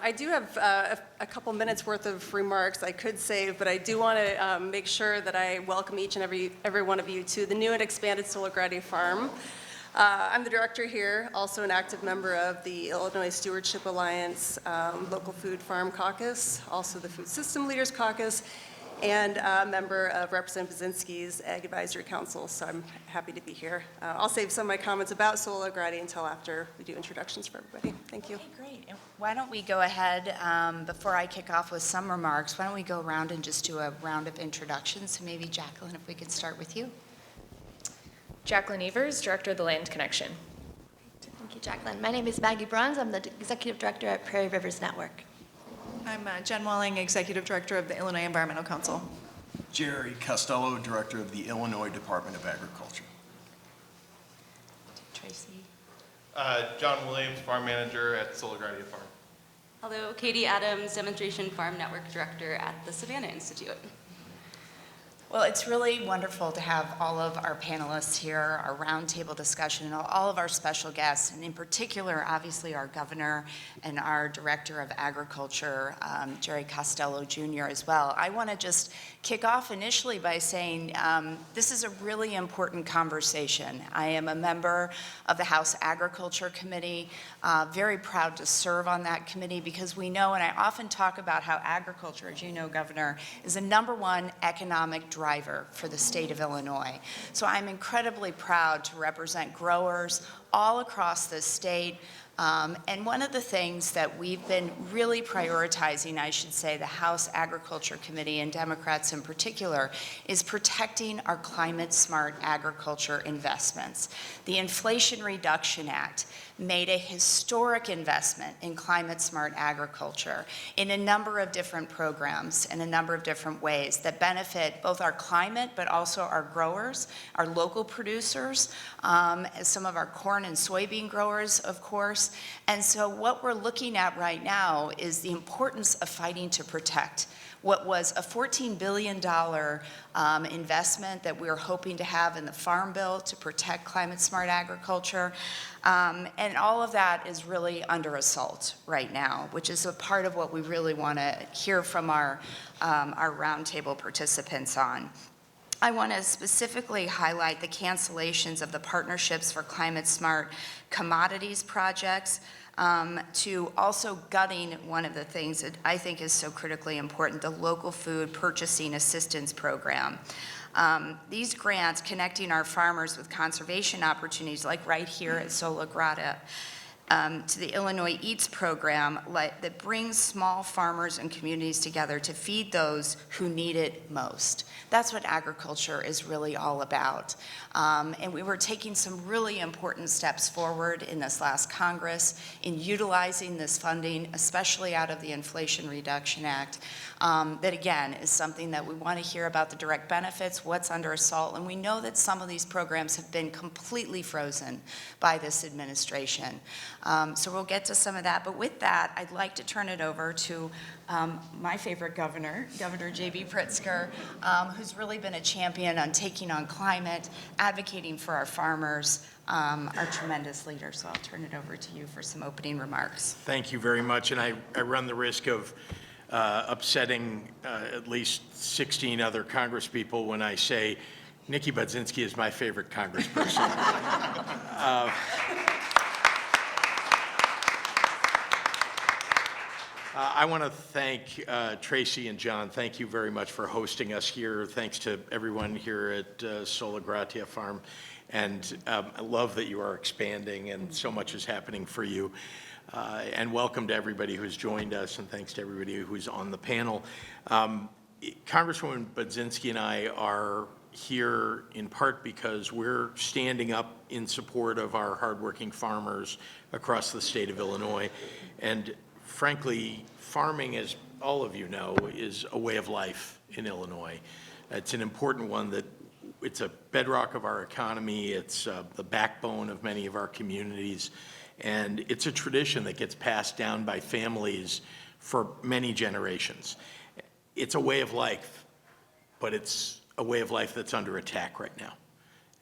I do have a couple minutes worth of remarks I could save, but I do want to make sure that I welcome each and every one of you to the new and expanded Solograti Farm. I'm the director here, also an active member of the Illinois Stewardship Alliance Local Food Farm Caucus, also the Food System Leaders Caucus, and a member of Representative Budzinski's Ag Advisory Council, so I'm happy to be here. I'll save some of my comments about Solograti until after we do introductions for everybody. Thank you. Okay, great. And why don't we go ahead, before I kick off with some remarks, why don't we go around and just do a round of introductions? So maybe Jacqueline, if we could start with you. Jacqueline Evers, Director of the Land Connection. Thank you, Jacqueline. My name is Maggie Bruns. I'm the Executive Director at Prairie Rivers Network. I'm Jen Welling, Executive Director of the Illinois Environmental Council. Jerry Costello, Director of the Illinois Department of Agriculture. Tracy. John Williams, Farm Manager at Solograti Farm. Hello, Katie Adams, Demonstration Farm Network Director at the Savannah Institute. Well, it's really wonderful to have all of our panelists here, our roundtable discussion, and all of our special guests, and in particular, obviously, our governor and our Director of Agriculture, Jerry Costello Jr. as well. I want to just kick off initially by saying this is a really important conversation. I am a member of the House Agriculture Committee, very proud to serve on that committee because we know, and I often talk about how agriculture, as you know, Governor, is the #1 economic driver for the state of Illinois. So I'm incredibly proud to represent growers all across the state. And one of the things that we've been really prioritizing, I should say, the House Agriculture Committee and Democrats in particular, is protecting our climate-smart agriculture investments. The Inflation Reduction Act made a historic investment in climate-smart agriculture in a number of different programs in a number of different ways that benefit both our climate but also our growers, our local producers, some of our corn and soybean growers, of course. And so what we're looking at right now is the importance of fighting to protect what was a $14 billion investment that we're hoping to have in the Farm Bill to protect climate-smart agriculture. And all of that is really under assault right now, which is a part of what we really want to hear from our roundtable participants on. I want to specifically highlight the cancellations of the Partnerships for Climate-Smart Commodities projects, to also gutting one of the things that I think is so critically important, the Local Food Purchasing Assistance Program. These grants connecting our farmers with conservation opportunities, like right here at Solograti, to the Illinois Eats program that brings small farmers and communities together to feed those who need it most. That's what agriculture is really all about. And we were taking some really important steps forward in this last Congress in utilizing this funding, especially out of the Inflation Reduction Act, that again is something that we want to hear about the direct benefits, what's under assault, and we know that some of these programs have been completely frozen by this administration. So we'll get to some of that, but with that, I'd like to turn it over to my favorite governor, Governor J.B Pritzker, who's really been a champion on taking on climate, advocating for our farmers, our tremendous leader. So I'll turn it over to you for some opening remarks. Thank you very much, and I run the risk of upsetting at least 16 other congresspeople when I say Nikki Budzinski is my favorite congressperson. I want to thank Tracy and John. Thank you very much for hosting us here. Thanks to everyone here at Solograti Farm. And I love that you are expanding and so much is happening for you. And welcome to everybody who's joined us, and thanks to everybody who's on the panel. Congresswoman Budzinski and I are here in part because we're standing up in support of our hardworking farmers across the state of Illinois. And frankly, farming, as all of you know, is a way of life in Illinois. It's an important one that it's a bedrock of our economy. It's the backbone of many of our communities. And it's a tradition that gets passed down by families for many generations. It's a way of life, but it's a way of life that's under attack right now.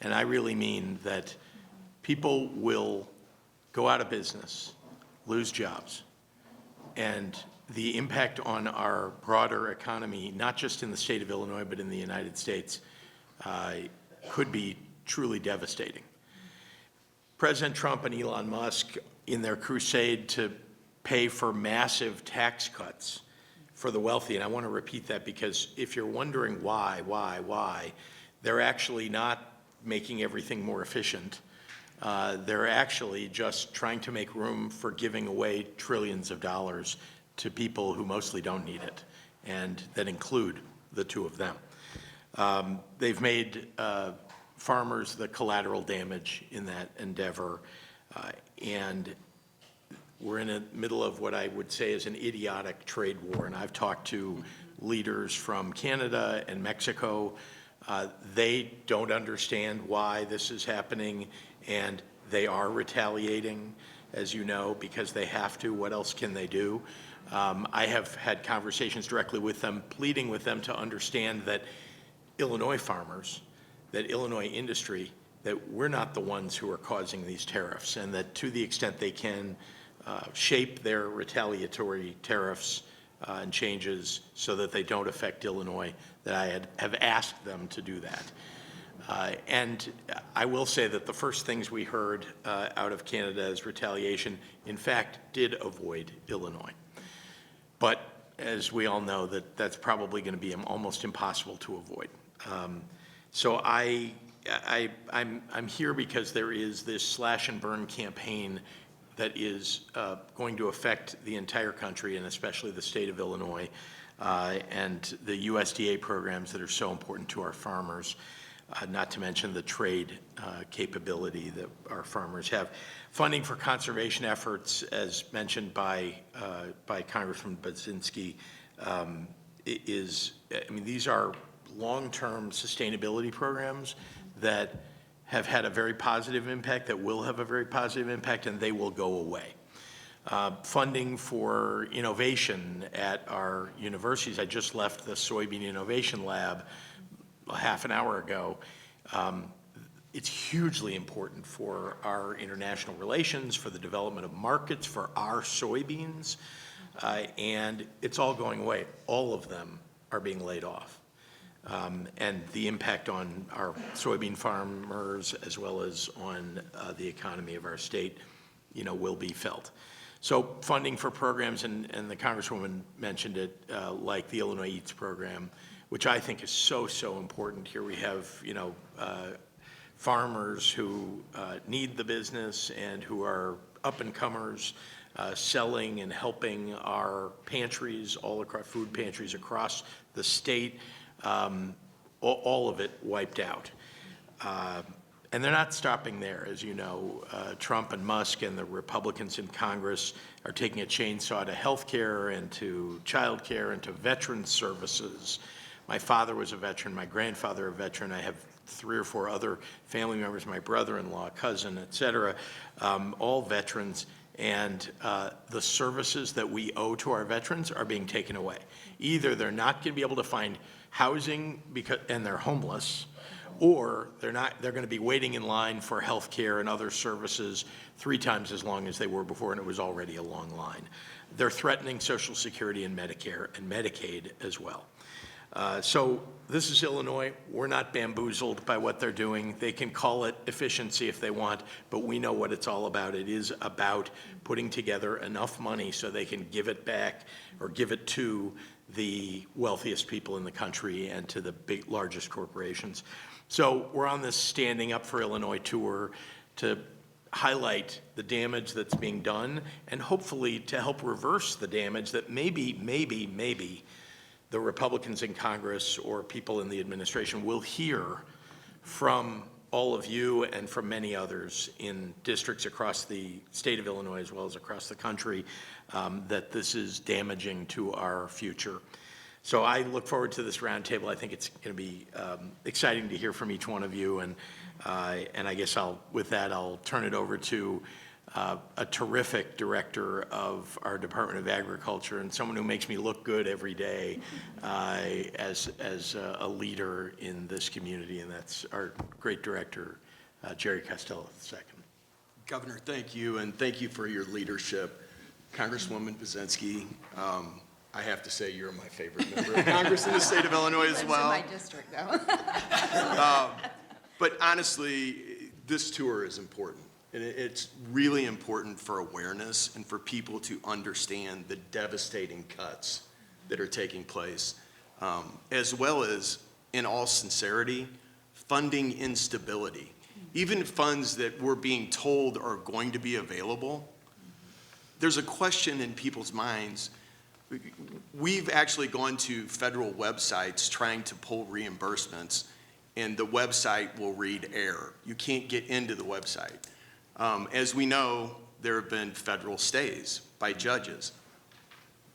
And I really mean that people will go out of business, lose jobs, And the impact on our broader economy, not just in the state of Illinois, but in the United States, could be truly devastating. President Trump and Elon Musk, in their crusade to pay for massive tax cuts for the wealthy, and I want to repeat that because if you're wondering why, they're actually not making everything more efficient. They're actually just trying to make room for giving away trillions of dollars to people who mostly don't need it, and that include the two of them. They've made farmers the collateral damage in that endeavor, and we're in the middle of what I would say is an idiotic trade war, and I've talked to leaders from Canada and Mexico. They don't understand why this is happening, and they are retaliating, as you know, because they have to. What else can they do? I have had conversations directly with them, pleading with them to understand that Illinois farmers, that Illinois industry, that we're not the ones who are causing these tariffs, and that to the extent they can shape their retaliatory tariffs and changes so that they don't affect Illinois, that I have asked them to do that. And I will say that the first things we heard out of Canada as retaliation, in fact, did avoid Illinois. But as we all know, that's probably going to be almost impossible to avoid. So I'm here because there is this slash and burn campaign that is going to affect the entire country and especially the state of Illinois and the USDA programs that are so important to our farmers, not to mention the trade capability that our farmers have. Funding for conservation efforts, as mentioned by Congressman Budzinski, these are long-term sustainability programs that have had a very positive impact, that will have a very positive impact, and they will go away. Funding for innovation at our universities. I just left the Soybean Innovation Lab a half an hour ago. It's hugely important for our international relations, for the development of markets, for our soybeans, and it's all going away. All of them are being laid off. And the impact on our soybean farmers as well as on the economy of our state, will be felt. So funding for programs, and the Congresswoman mentioned it, like the Illinois Eats program, which I think is so important. Here we have, farmers who need the business and who are up-and-comers, selling and helping our pantries, all across food pantries across the state. All of it wiped out. And they're not stopping there, as you know. Trump and Musk and the Republicans in Congress are taking a chainsaw to health care and to child care and to veterans services. My father was a veteran, my grandfather a veteran. I have 3 or 4 other family members, my brother-in-law, cousin, et cetera, all veterans. And the services that we owe to our veterans are being taken away. Either they're not going to be able to find housing and they're homeless, or they're going to be waiting in line for health care and other services 3 times as long as they were before, and it was already a long line. They're threatening Social Security and Medicare and Medicaid as well. So this is Illinois. We're not bamboozled by what they're doing. They can call it efficiency if they want, but we know what it's all about. It is about putting together enough money so they can give it back or give it to the wealthiest people in the country and to the largest corporations. So we're on this Standing Up for Illinois tour to highlight the damage that's being done and hopefully to help reverse the damage that maybe the Republicans in Congress or people in the administration will hear from all of you and from many others in districts across the state of Illinois as well as across the country, that this is damaging to our future. So I look forward to this roundtable. I think it's going to be exciting to hear from each one of you, and I guess with that I'll turn it over to a terrific director of our Department of Agriculture and someone who makes me look good every day as a leader in this community, and that's our great director, Jerry Costello II. Governor, thank you, and thank you for your leadership. Congresswoman Budzinski, I have to say you're my favorite member of Congress in the state of Illinois as well. Lives in my district, though. But honestly, this tour is important. And it's really important for awareness and for people to understand the devastating cuts that are taking place, as well as, in all sincerity, funding instability. Even funds that we're being told are going to be available, there's a question in people's minds. We've actually gone to federal websites trying to pull reimbursements, and the website will read error. You can't get into the website. As we know, there have been federal stays by judges.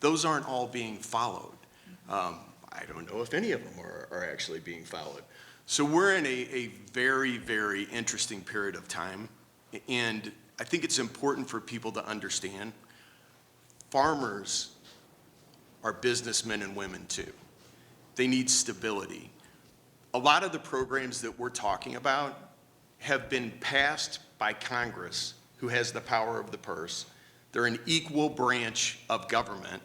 Those aren't all being followed. I don't know if any of them are actually being followed. So we're in a very, very interesting period of time, and I think it's important for people to understand farmers are businessmen and women too. They need stability. A lot of the programs that we're talking about have been passed by Congress, who has the power of the purse. They're an equal branch of government,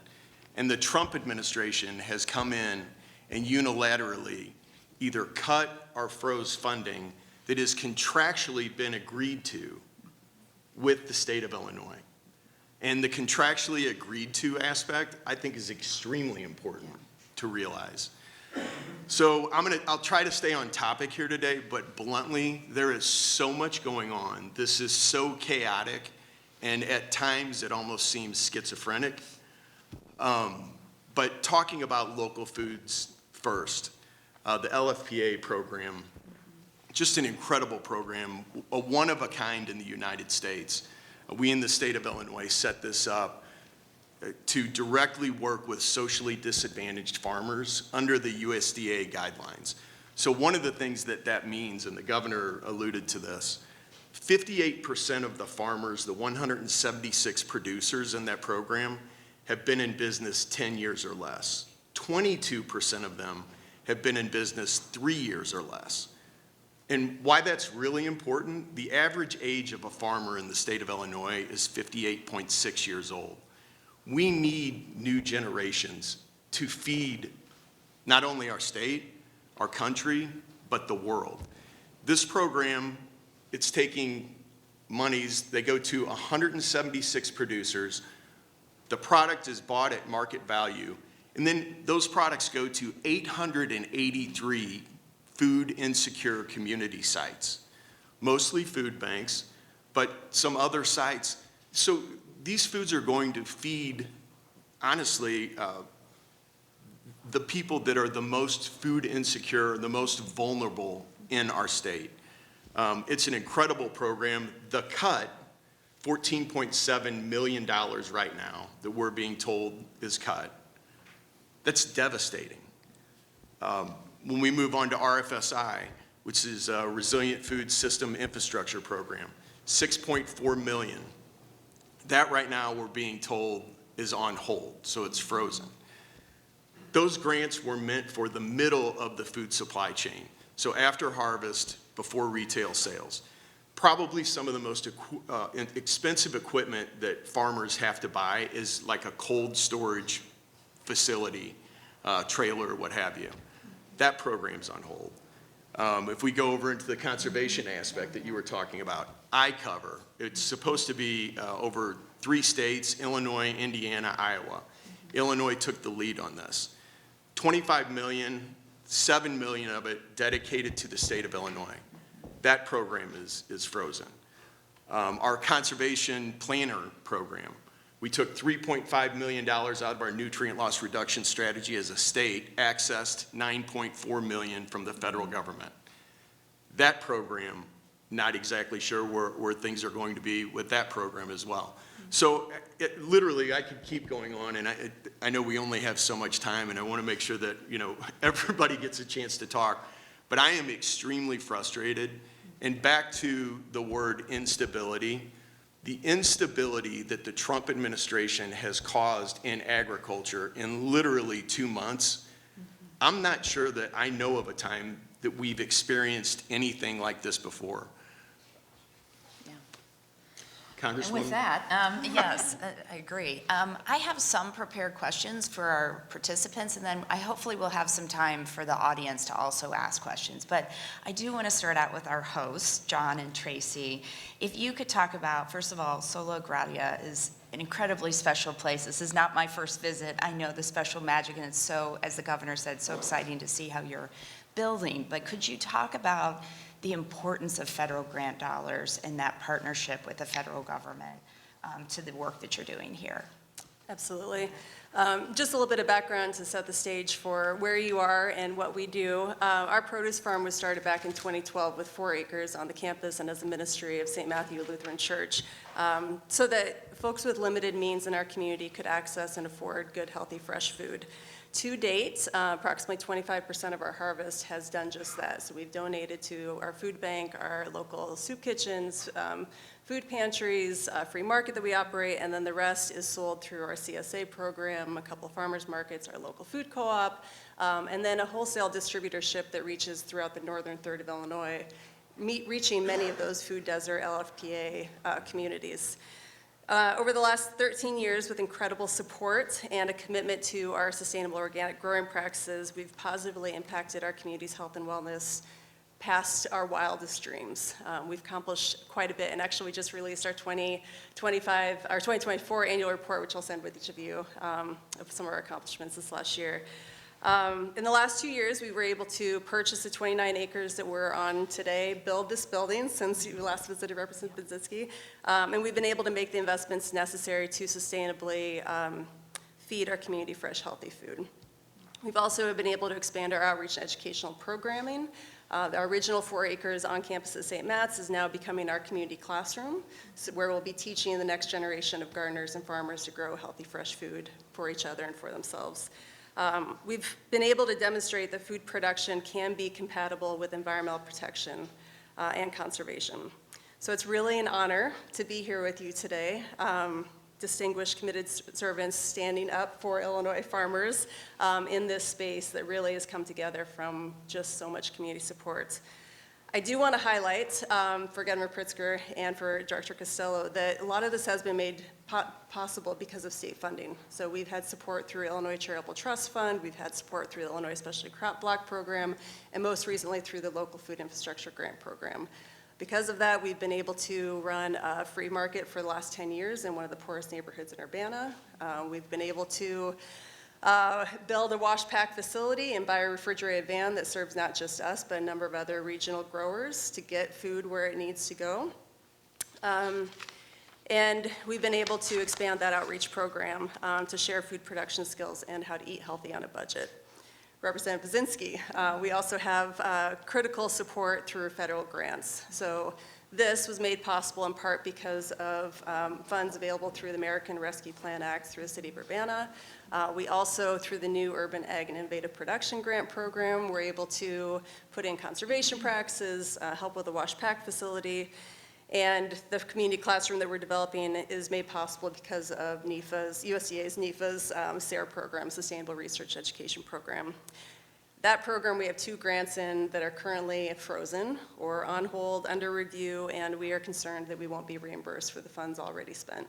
and the Trump administration has come in and unilaterally either cut or froze funding that has contractually been agreed to with the state of Illinois. And the contractually agreed to aspect, I think, is extremely important to realize. So I'll try to stay on topic here today, but bluntly, there is so much going on. This is so chaotic, and at times it almost seems schizophrenic. But talking about local foods first, the LFPA program, just an incredible program, a one of a kind in the United States. We in the state of Illinois set this up to directly work with socially disadvantaged farmers under the USDA guidelines. So one of the things that means, and the governor alluded to this, 58% of the farmers, the 176 producers in that program, have been in business 10 years or less. 22% of them have been in business 3 years or less. And why that's really important, the average age of a farmer in the state of Illinois is 58.6 years old. We need new generations to feed not only our state, our country, but the world. This program, it's taking monies, they go to 176 producers. The product is bought at market value, and then those products go to 883 food insecure community sites, mostly food banks, but some other sites. So these foods are going to feed, honestly, the people that are the most food insecure, the most vulnerable in our state. It's an incredible program. The cut, $14.7 million right now that we're being told is cut. That's devastating. When we move on to RFSI, which is a Resilient Food System Infrastructure Program, $6.4 million. That right now we're being told is on hold, so it's frozen. Those grants were meant for the middle of the food supply chain, so after harvest, before retail sales. Probably some of the most expensive equipment that farmers have to buy is like a cold storage facility, trailer, what have you. That program's on hold. If we go over into the conservation aspect that you were talking about, iCover, it's supposed to be over 3 states, Illinois, Indiana, Iowa. Illinois took the lead on this. $25 million, $7 million of it dedicated to the state of Illinois. That program is frozen. Our conservation planner program, we took $3.5 million out of our nutrient loss reduction strategy as a state, accessed $9.4 million from the federal government. That program, not exactly sure where things are going to be with that program as well. So literally, I could keep going on, and I know we only have so much time, and I want to make sure that everybody gets a chance to talk. But I am extremely frustrated, and back to the word instability. The instability that the Trump administration has caused in agriculture in literally 2 months, I'm not sure that I know of a time that we've experienced anything like this before. Yeah. Congresswoman? And with that, yes, I agree. I have some prepared questions for our participants, and then I hopefully will have some time for the audience to also ask questions. But I do want to start out with our hosts, John and Tracy. If you could talk about, first of all, Sola Gratia is an incredibly special place. This is not my first visit. I know the special magic, and it's so, as the governor said, so exciting to see how you're building. But could you talk about the importance of federal grant dollars and that partnership with the federal government to the work that you're doing here? Absolutely. Just a little bit of background to set the stage for where you are and what we do. Our produce farm was started back in 2012 with 4 acres on the campus and as a ministry of St. Matthew Lutheran Church, so that folks with limited means in our community could access and afford good, healthy, fresh food. To date, approximately 25% of our harvest has done just that. So we've donated to our food bank, our local soup kitchens, food pantries, free market that we operate, and then the rest is sold through our CSA program, a couple farmers markets, our local food co-op, and then a wholesale distributorship that reaches throughout the northern third of Illinois, reaching many of those food desert LFPA communities. Over the last 13 years, with incredible support and a commitment to our sustainable organic growing practices, we've positively impacted our community's health and wellness past our wildest dreams. We've accomplished quite a bit, and actually we just released our 2024 annual report, which I'll send with each of you, of some of our accomplishments this last year. In the last 2 years, we were able to purchase the 29 acres that we're on today, build this building since you last visited Representative Budzinski, and we've been able to make the investments necessary to sustainably feed our community fresh, healthy food. We've also been able to expand our outreach and educational programming. Our original 4 acres on campus at St. Matt's is now becoming our community classroom, where we'll be teaching the next generation of gardeners and farmers to grow healthy, fresh food for each other and for themselves. We've been able to demonstrate that food production can be compatible with environmental protection and conservation. So it's really an honor to be here with you today. Distinguished committed servants standing up for Illinois farmers in this space that really has come together from just so much community support. I do want to highlight for Governor Pritzker and for Director Costello that a lot of this has been made possible because of state funding. So we've had support through Illinois Charitable Trust Fund, we've had support through the Illinois Specialty Crop Block Program, and most recently through the Local Food Infrastructure Grant Program. Because of that, we've been able to run a free market for the last 10 years in one of the poorest neighborhoods in Urbana. We've been able to build a wash pack facility and buy a refrigerated van that serves not just us, but a number of other regional growers to get food where it needs to go. And we've been able to expand that outreach program to share food production skills and how to eat healthy on a budget. Representative Budzinski, we also have critical support through federal grants. So this was made possible in part because of funds available through the American Rescue Plan Act through the city of Urbana. We also, through the new Urban Ag and Innovative Production Grant Program, were able to put in conservation practices, help with a wash pack facility, and the community classroom that we're developing is made possible because of USDA's NEFA's SARE program, Sustainable Research Education Program. That program, we have 2 grants in that are currently frozen or on hold, under review, and we are concerned that we won't be reimbursed for the funds already spent.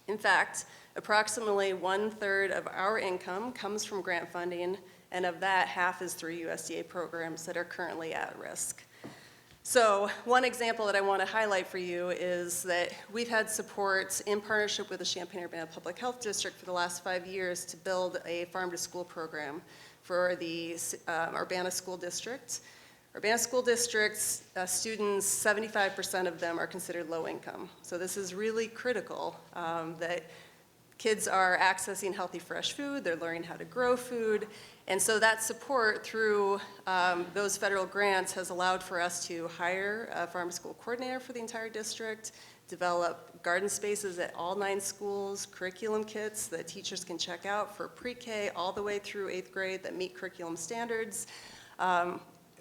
In fact, approximately 1/3 of our income comes from grant funding, and of that, half is through USDA programs that are currently at risk. So one example that I want to highlight for you is that we've had support in partnership with the Champaign-Urbana Public Health District for the last 5 years to build a farm-to-school program for the Urbana School District. Urbana School District's students, 75% of them are considered low income. So this is really critical that kids are accessing healthy, fresh food, they're learning how to grow food, and so that support through those federal grants has allowed for us to hire a farm school coordinator for the entire district, develop garden spaces at all 9 schools, curriculum kits that teachers can check out for pre-K all the way through 8th grade that meet curriculum standards.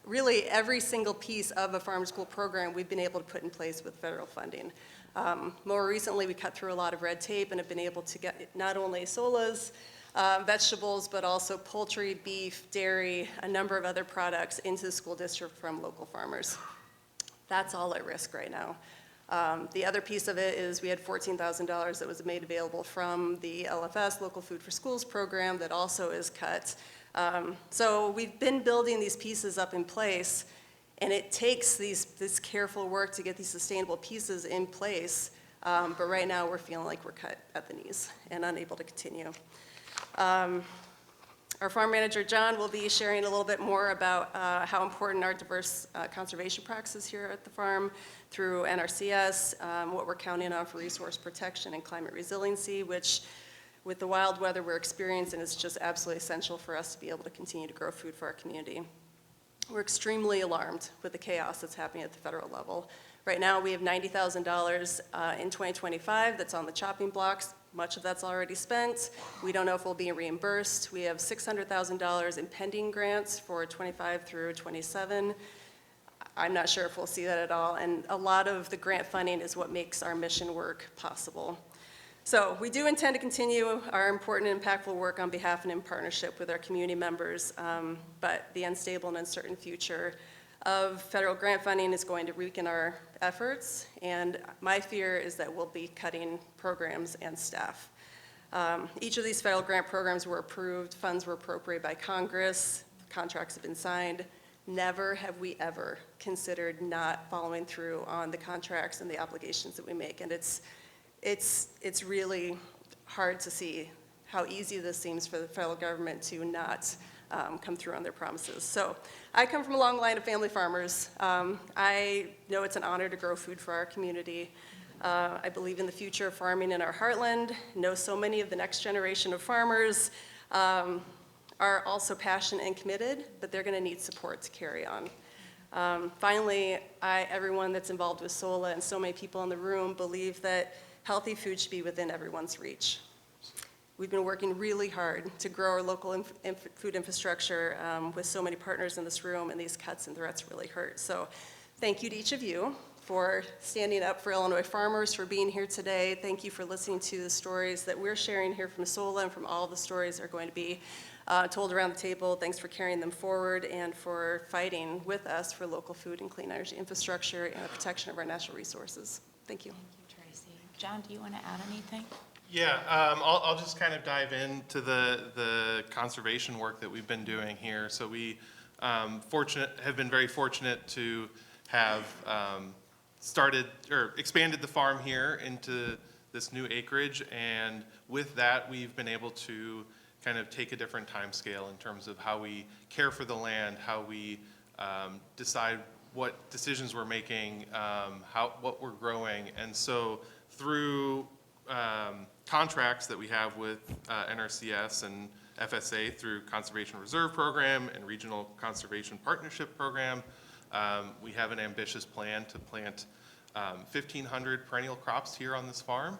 Really every single piece of a farm school program we've been able to put in place with federal funding. More recently, we cut through a lot of red tape and have been able to get not only solas, vegetables, but also poultry, beef, dairy, a number of other products into the school district from local farmers. That's all at risk right now. The other piece of it is we had $14,000 that was made available from the LFS, Local Food for Schools program, that also is cut. So we've been building these pieces up in place, and it takes this careful work to get these sustainable pieces in place. But right now, we're feeling like we're cut at the knees and unable to continue. Our farm manager, John, will be sharing a little bit more about how important our diverse conservation practices here at the farm through NRCS, what we're counting on for resource protection and climate resiliency, which with the wild weather we're experiencing is just absolutely essential for us to be able to continue to grow food for our community. We're extremely alarmed with the chaos that's happening at the federal level. Right now, we have $90,000 in 2025 that's on the chopping blocks. Much of that's already spent. We don't know if we'll be reimbursed. We have $600,000 in pending grants for 25 through 27. I'm not sure if we'll see that at all, and a lot of the grant funding is what makes our mission work possible. So we do intend to continue our important and impactful work on behalf and in partnership with our community members, but the unstable and uncertain future of federal grant funding is going to weaken our efforts, and my fear is that we'll be cutting programs and staff. Each of these federal grant programs were approved, funds were appropriated by Congress, contracts have been signed. Never have we ever considered not following through on the contracts and the obligations that we make, and it's really hard to see how easy this seems for the federal government to not come through on their promises. So I come from a long line of family farmers. I know it's an honor to grow food for our community. I believe in the future of farming in our heartland, know so many of the next generation of farmers are also passionate and committed, but they're gonna need support to carry on. Finally, everyone that's involved with SOLA and so many people in the room believe that healthy food should be within everyone's reach. We've been working really hard to grow our local food infrastructure with so many partners in this room, and these cuts and threats really hurt. So thank you to each of you for standing up for Illinois farmers, for being here today. Thank you for listening to the stories that we're sharing here from SOLA and from all the stories that are going to be told around the table. Thanks for carrying them forward and for fighting with us for local food and clean energy infrastructure and the protection of our natural resources. Thank you. Thank you, Tracy. John, do you want to add anything? Yeah, I'll just kind of dive into the conservation work that we've been doing here. So we have been very fortunate to have expanded the farm here into this new acreage, and with that, we've been able to kind of take a different time scale in terms of how we care for the land, how we decide what decisions we're making, what we're growing, and so through contracts that we have with NRCS and FSA through Conservation Reserve Program and Regional Conservation Partnership Program, we have an ambitious plan to plant 1,500 perennial crops here on this farm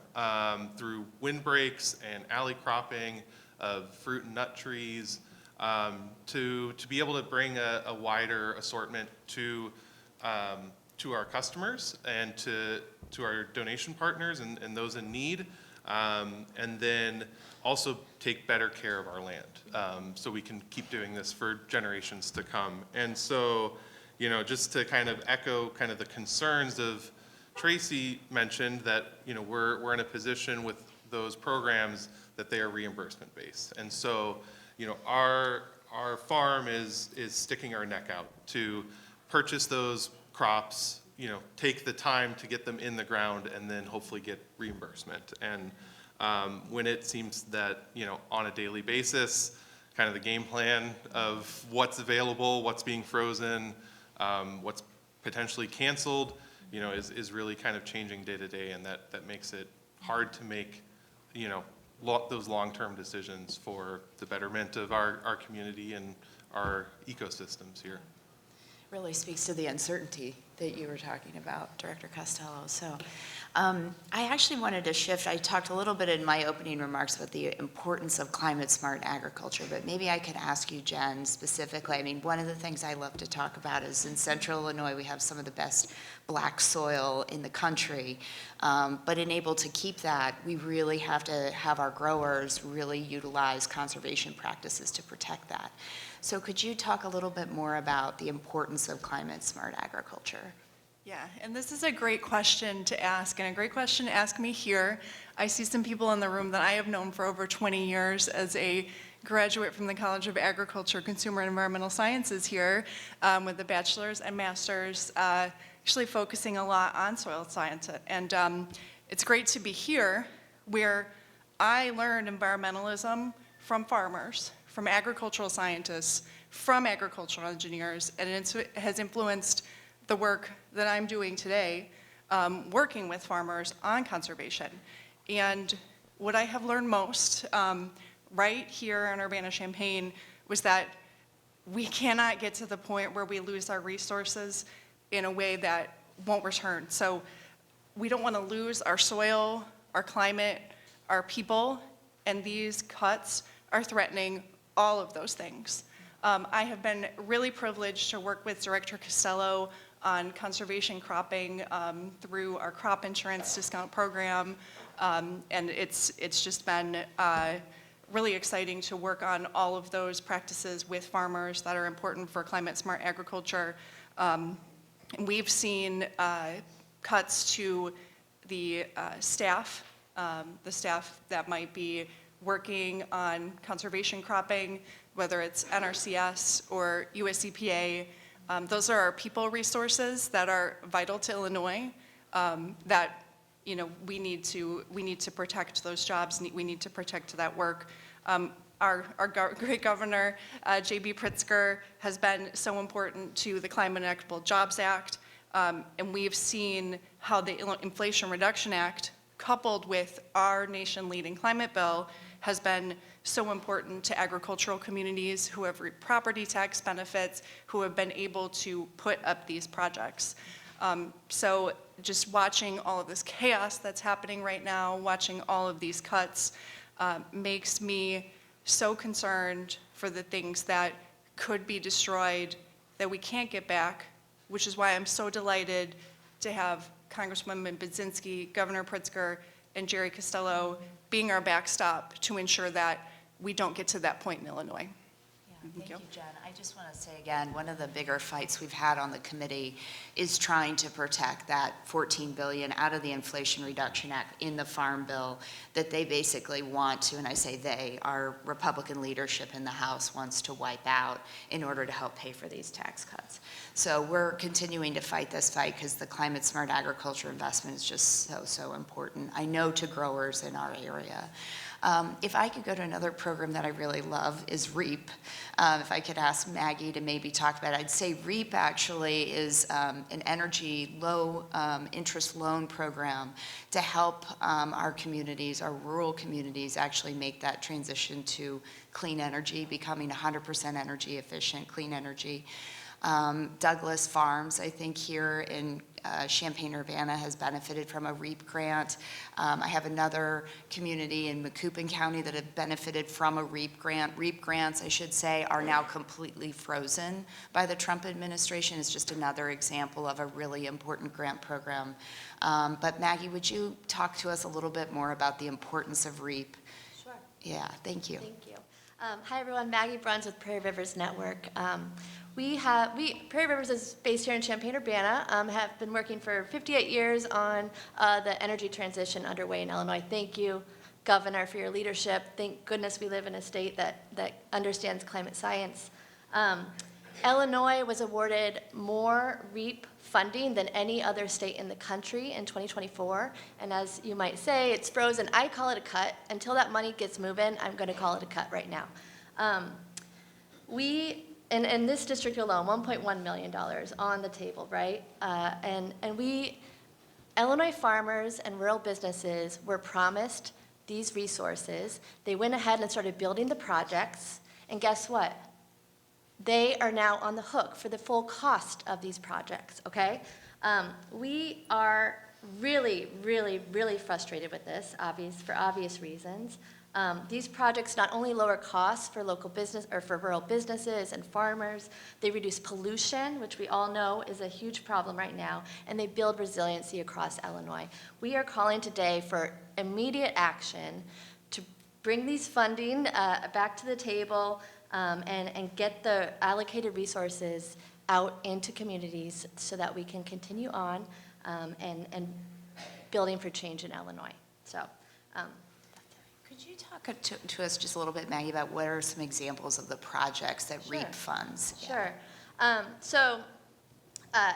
through windbreaks and alley cropping of fruit and nut trees to be able to bring a wider assortment to our customers and to our donation partners and those in need, and then also take better care of our land so we can keep doing this for generations to come. And so, you know, just to kind of echo kind of the concerns of Tracy mentioned that, you know, we're in a position with those programs that they are reimbursement based. And so, you know, our farm is sticking our neck out to purchase those crops, you know, take the time to get them in the ground and then hopefully get reimbursement. And when it seems that, you know, on a daily basis, kind of the game plan of what's available, what's being frozen, what's potentially canceled, you know, is really kind of changing day to day, and that makes it hard to make, you know, those long-term decisions for the betterment of our community and our ecosystems here. Really speaks to the uncertainty that you were talking about, Director Costello. So I actually wanted to shift. I talked a little bit in my opening remarks about the importance of climate-smart agriculture, but maybe I could ask you, Jen, specifically. I mean, one of the things I love to talk about is in central Illinois, we have some of the best black soil in the country, but in able to keep that, we really have to have our growers really utilize conservation practices to protect that. So could you talk a little bit more about the importance of climate-smart agriculture? Yeah, and this is a great question to ask, and a great question to ask me here. I see some people in the room that I have known for over 20 years as a graduate from the College of Agriculture, Consumer and Environmental Sciences here, with a bachelor's and master's, actually focusing a lot on soil science. And it's great to be here where I learned environmentalism from farmers, from agricultural scientists, from agricultural engineers, and it has influenced the work that I'm doing today, working with farmers on conservation. And what I have learned most right here in Urbana-Champaign was that we cannot get to the point where we lose our resources in a way that won't return. So we don't want to lose our soil, our climate, our people, and these cuts are threatening all of those things. I have been really privileged to work with Director Costello on conservation cropping through our crop insurance discount program, and it's just been really exciting to work on all of those practices with farmers that are important for climate-smart agriculture. And we've seen cuts to the staff that might be working on conservation cropping, whether it's NRCS or USDA. Those are our people resources that are vital to Illinois, that we need to protect those jobs. We need to protect that work. Our great governor, J.B Pritzker, has been so important to the Climate and Equitable Jobs Act, and we've seen how the Inflation Reduction Act, coupled with our nation-leading climate bill, has been so important to agricultural communities who have reaped property tax benefits, who have been able to put up these projects. So just watching all of this chaos that's happening right now, watching all of these cuts, makes me so concerned for the things that could be destroyed that we can't get back, which is why I'm so delighted to have Congresswoman Budzinski, Governor Pritzker, and Jerry Costello being our backstop to ensure that we don't get to that point in Illinois. Thank you, Jen. I just want to say again, one of the bigger fights we've had on the committee is trying to protect that $14 billion out of the Inflation Reduction Act in the Farm Bill that they basically want to, and I say they, our Republican leadership in the House wants to wipe out in order to help pay for these tax cuts. So we're continuing to fight this fight because the climate smart agriculture investment is just so important. I know to growers in our area. If I could go to another program that I really love is REAP. If I could ask Maggie to maybe talk about it, I'd say REAP actually is an energy low interest loan program to help our communities, our rural communities, actually make that transition to clean energy, becoming 100% energy efficient, clean energy. Douglas Farms, I think here in Champaign-Urbana has benefited from a REAP grant. I have another community in Macoupin County that have benefited from a REAP grant. REAP grants, I should say, are now completely frozen by the Trump administration. It's just another example of a really important grant program. But Maggie, would you talk to us a little bit more about the importance of REAP? Sure. Yeah, thank you. Thank you. Hi, everyone. Maggie Bruns with Prairie Rivers Network. Prairie Rivers is based here in Champaign-Urbana, have been working for 58 years on the energy transition underway in Illinois. Thank you, Governor, for your leadership. Thank goodness we live in a state that understands climate science. Illinois was awarded more REAP funding than any other state in the country in 2024. And as you might say, it's frozen. I call it a cut. Until that money gets moving, I'm going to call it a cut right now. In this district alone, $1.1 million on the table, right? Illinois farmers and rural businesses were promised these resources. They went ahead and started building the projects, and guess what? They are now on the hook for the full cost of these projects, okay? We are really, really, really frustrated with this, for obvious reasons. These projects not only lower costs for local business or for rural businesses and farmers, they reduce pollution, which we all know is a huge problem right now, and they build resiliency across Illinois. We are calling today for immediate action to bring these funding back to the table and get the allocated resources out into communities so that we can continue on and building for change in Illinois. So, Could you talk to us just a little bit, Maggie, about what are some examples of the projects that Sure. reap funds? Sure.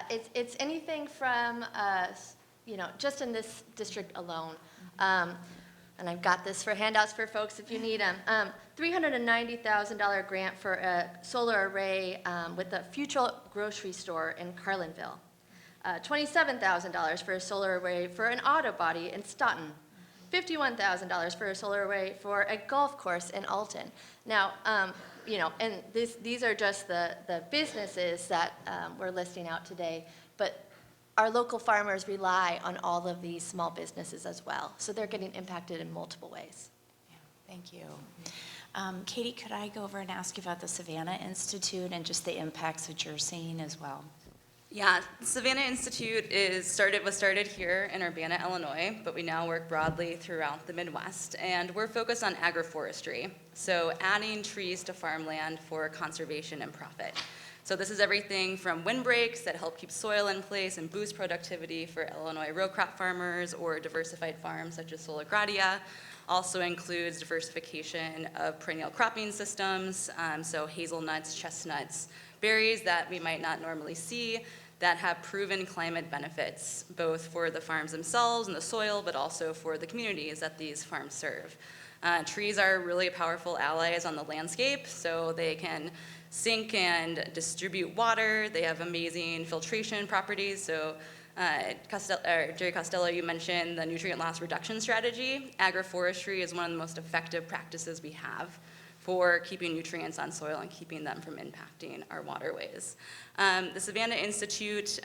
It's anything from, just in this district alone, and I've got this for handouts for folks if you need them, $390,000 grant for a solar array with the Future Grocery Store in Carlinville, $27,000 for a solar array for an auto body in Staunton, $51,000 for a solar array for a golf course in Alton. Now, and these are just the businesses that we're listing out today, but our local farmers rely on all of these small businesses as well, so they're getting impacted in multiple ways. Yeah, thank you. Katie, could I go over and ask you about the Savannah Institute and just the impacts that you're seeing as well? Yeah, the Savannah Institute was started here in Urbana, Illinois, but we now work broadly throughout the Midwest, and we're focused on agroforestry, so adding trees to farmland for conservation and profit. So this is everything from windbreaks that help keep soil in place and boost productivity for Illinois row crop farmers or diversified farms such as Sola Gratia. Also includes diversification of perennial cropping systems, so hazelnuts, chestnuts, berries that we might not normally see that have proven climate benefits, both for the farms themselves and the soil, but also for the communities that these farms serve. Trees are really powerful allies on the landscape, so they can sink and distribute water. They have amazing filtration properties. So Jerry Costello, you mentioned the nutrient loss reduction strategy. Agroforestry is one of the most effective practices we have for keeping nutrients on soil and keeping them from impacting our waterways. The Savannah Institute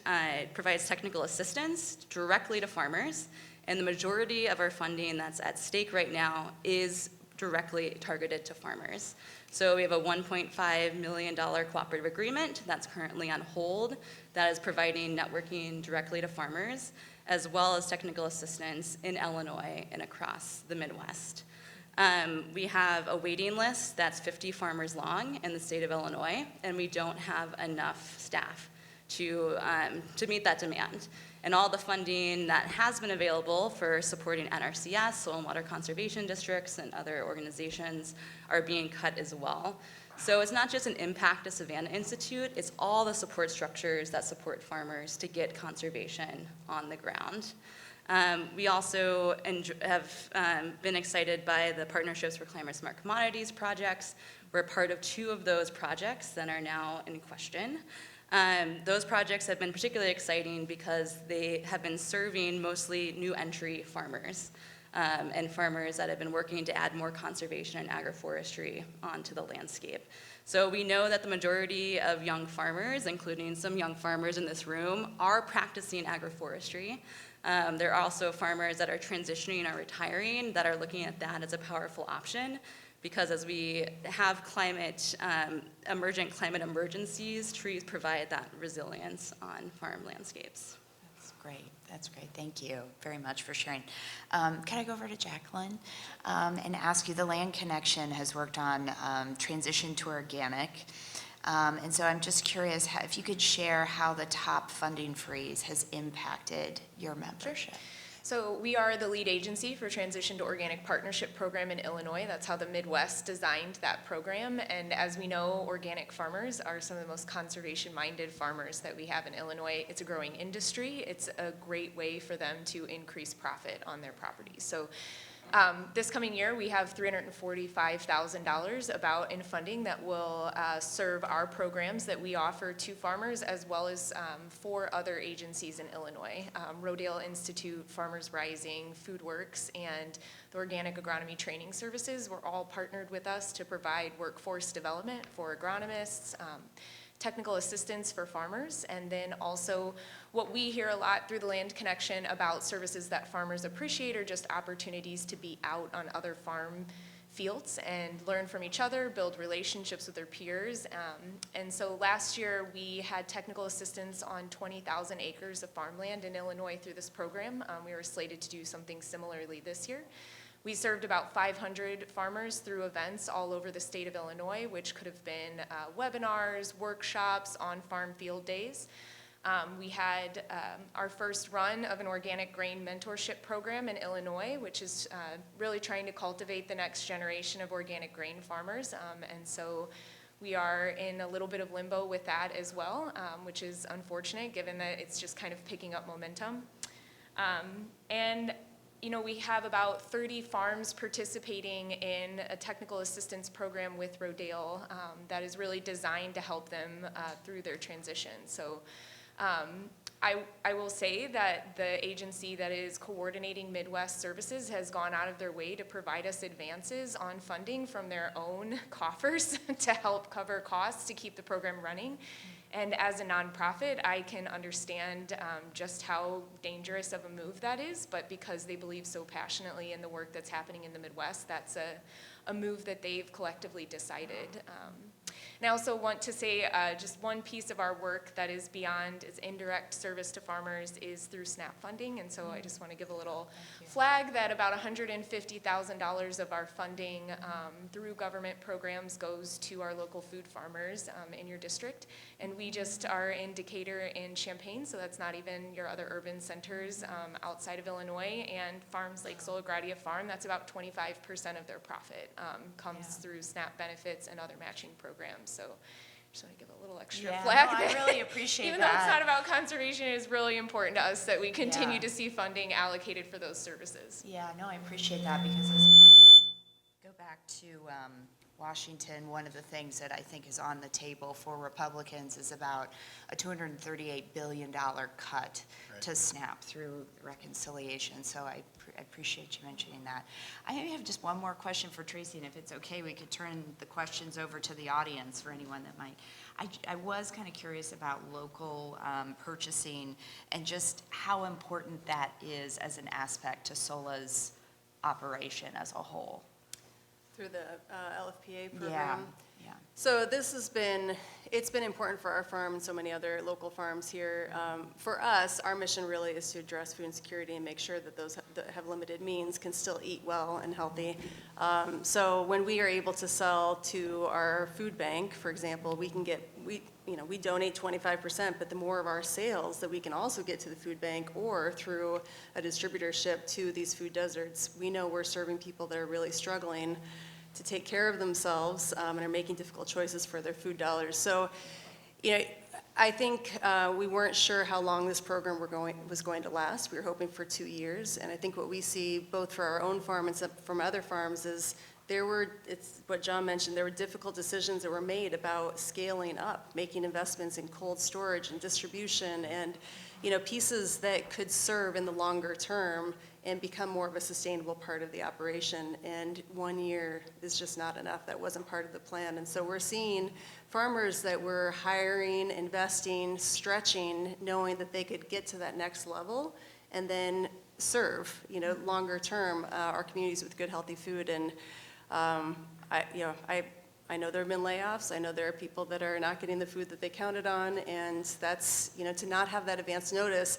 provides technical assistance directly to farmers, and the majority of our funding that's at stake right now is directly targeted to farmers. So we have a $1.5 million cooperative agreement that's currently on hold that is providing networking directly to farmers, as well as technical assistance in Illinois and across the Midwest. We have a waiting list that's 50 farmers long in the state of Illinois, and we don't have enough staff to meet that demand. And all the funding that has been available for supporting NRCS, soil and water conservation districts, and other organizations are being cut as well. So it's not just an impact to Savannah Institute, it's all the support structures that support farmers to get conservation on the ground. We also have been excited by the Partnerships for Climate Smart Commodities projects. We're part of 2 of those projects that are now in question. Those projects have been particularly exciting because they have been serving mostly new entry farmers and farmers that have been working to add more conservation and agroforestry onto the landscape. So we know that the majority of young farmers, including some young farmers in this room, are practicing agroforestry. There are also farmers that are transitioning or retiring that are looking at that as a powerful option, because as we have emergent climate emergencies, trees provide that resilience on farm landscapes. That's great. Thank you very much for sharing. Can I go over to Jacqueline and ask you, the Land Connection has worked on transition to organic. And so I'm just curious if you could share how the top funding freeze has impacted your membership. So we are the lead agency for Transition to Organic Partnership Program in Illinois. That's how the Midwest designed that program. And as we know, organic farmers are some of the most conservation-minded farmers that we have in Illinois. It's a growing industry. It's a great way for them to increase profit on their properties. So this coming year, we have $345,000 about in funding that will serve our programs that we offer to farmers, as well as 4 other agencies in Illinois. Rodale Institute, Farmers Rising, FoodWorks, and the Organic Agronomy Training Services were all partnered with us to provide workforce development for agronomists, technical assistance for farmers, and then also what we hear a lot through the Land Connection about services that farmers appreciate are just opportunities to be out on other farm fields and learn from each other, build relationships with their peers. And so last year we had technical assistance on 20,000 acres of farmland in Illinois through this program. We were slated to do something similarly this year. We served about 500 farmers through events all over the state of Illinois, which could have been webinars, workshops, on-farm field days. We had our first run of an organic grain mentorship program in Illinois, which is really trying to cultivate the next generation of organic grain farmers. And so we are in a little bit of limbo with that as well, which is unfortunate given that it's just kind of picking up momentum. And you know, we have about 30 farms participating in a technical assistance program with Rodale that is really designed to help them through their transition. So I will say that the agency that is coordinating Midwest services has gone out of their way to provide us advances on funding from their own coffers to help cover costs to keep the program running. And as a nonprofit, I can understand just how dangerous of a move that is, but because they believe so passionately in the work that's happening in the Midwest, that's a move that they've collectively decided. And I also want to say just one piece of our work that is beyond its indirect service to farmers is through SNAP funding. And so I just want to give a little flag that about $150,000 of our funding through government programs goes to our local food farmers in your district. And we just are in Decatur and Champaign, so that's not even your other urban centers outside of Illinois. And farms like Sola Gratia Farm, that's about 25% of their profit comes through SNAP benefits and other matching programs. So just want to give a little extra flag. No, I really appreciate even that. though it's not about conservation, it is really important to us that we continue Yeah. to see funding allocated for those services. Yeah, no, I appreciate that because go back to Washington, one of the things that I think is on the table for Republicans is about a $238 billion cut to SNAP through reconciliation. So I appreciate you mentioning that. I have just one more question for Tracy, and if it's okay, we could turn the questions over to the audience for anyone that might. I was kind of curious about local purchasing and just how important that is as an aspect to SOLA's operation as a whole. Through the LFPA program. Yeah. So this has been, it's been important for our farm and so many other local farms here. For us, our mission really is to address food insecurity and make sure that those that have limited means can still eat well and healthy. So when we are able to sell to our food bank, for example, we can get, we donate 25%, but the more of our sales that we can also get to the food bank or through a distributorship to these food deserts, we know we're serving people that are really struggling to take care of themselves and are making difficult choices for their food dollars. So, I think we weren't sure how long this program was going to last. We were hoping for 2 years, and I think what we see both for our own farm and from other farms is it's what John mentioned, there were difficult decisions that were made about scaling up, making investments in cold storage and distribution and, pieces that could serve in the longer term and become more of a sustainable part of the operation. And 1 year is just not enough. That wasn't part of the plan. And so we're seeing farmers that were hiring, investing, stretching, knowing that they could get to that next level and then serve, longer term, our communities with good, healthy food. And I know there have been layoffs. I know there are people that are not getting the food that they counted on, and that's, to not have that advance notice.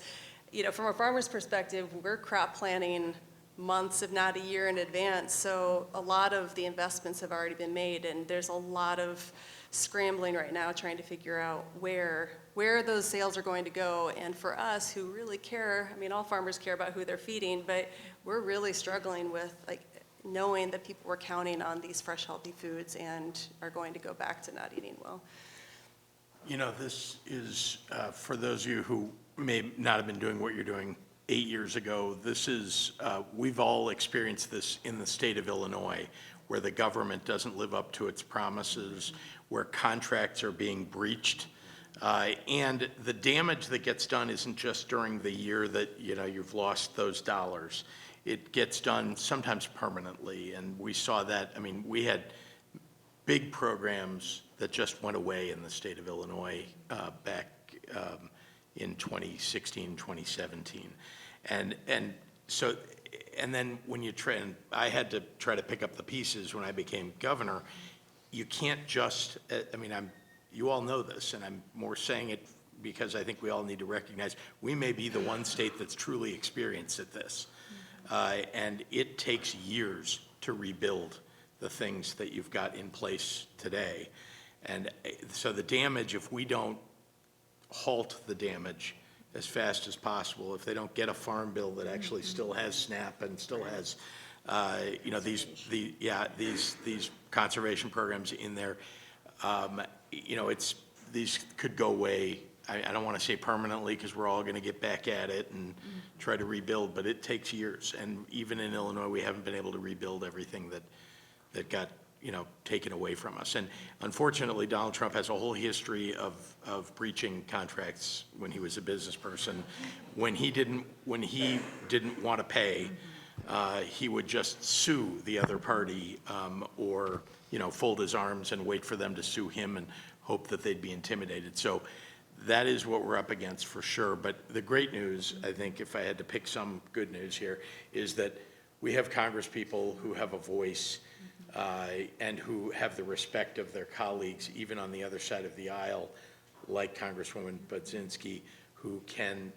From a farmer's perspective, we're crop planning months, if not a year in advance, so a lot of the investments have already been made, and there's a lot of scrambling right now trying to figure out where those sales are going to go. And for us who really care, all farmers care about who they're feeding, but we're really struggling with knowing that people were counting on these fresh, healthy foods and are going to go back to not eating well. This is, for those of you who may not have been doing what you're doing 8 years ago, this is, we've all experienced this in the state of Illinois, where the government doesn't live up to its promises, where contracts are being breached. And the damage that gets done isn't just during the year that, you've lost those dollars. It gets done sometimes permanently, and we saw that. We had big programs that just went away in the state of Illinois back in 2016, 2017. And then when you try, and I had to try to pick up the pieces when I became governor, you can't just, you all know this, and I'm more saying it because I think we all need to recognize we may be the one state that's truly experienced at this. And it takes years to rebuild the things that you've got in place today. And so the damage, if we don't halt the damage as fast as possible, if they don't get a farm bill that actually still has SNAP and still has, you know, these conservation programs in there, you know, these could go away. I don't want to say permanently, because we're all going to get back at it and try to rebuild, but it takes years. And even in Illinois, we haven't been able to rebuild everything that got, you know, taken away from us. And unfortunately, Donald Trump has a whole history of breaching contracts when he was a business person. When he didn't want to pay, he would just sue the other party, or, you know, fold his arms and wait for them to sue him and hope that they'd be intimidated. So that is what we're up against for sure. But the great news, I think, if I had to pick some good news here, is that we have congresspeople who have a voice, and who have the respect of their colleagues, even on the other side of the aisle, like Congresswoman Budzinski, who can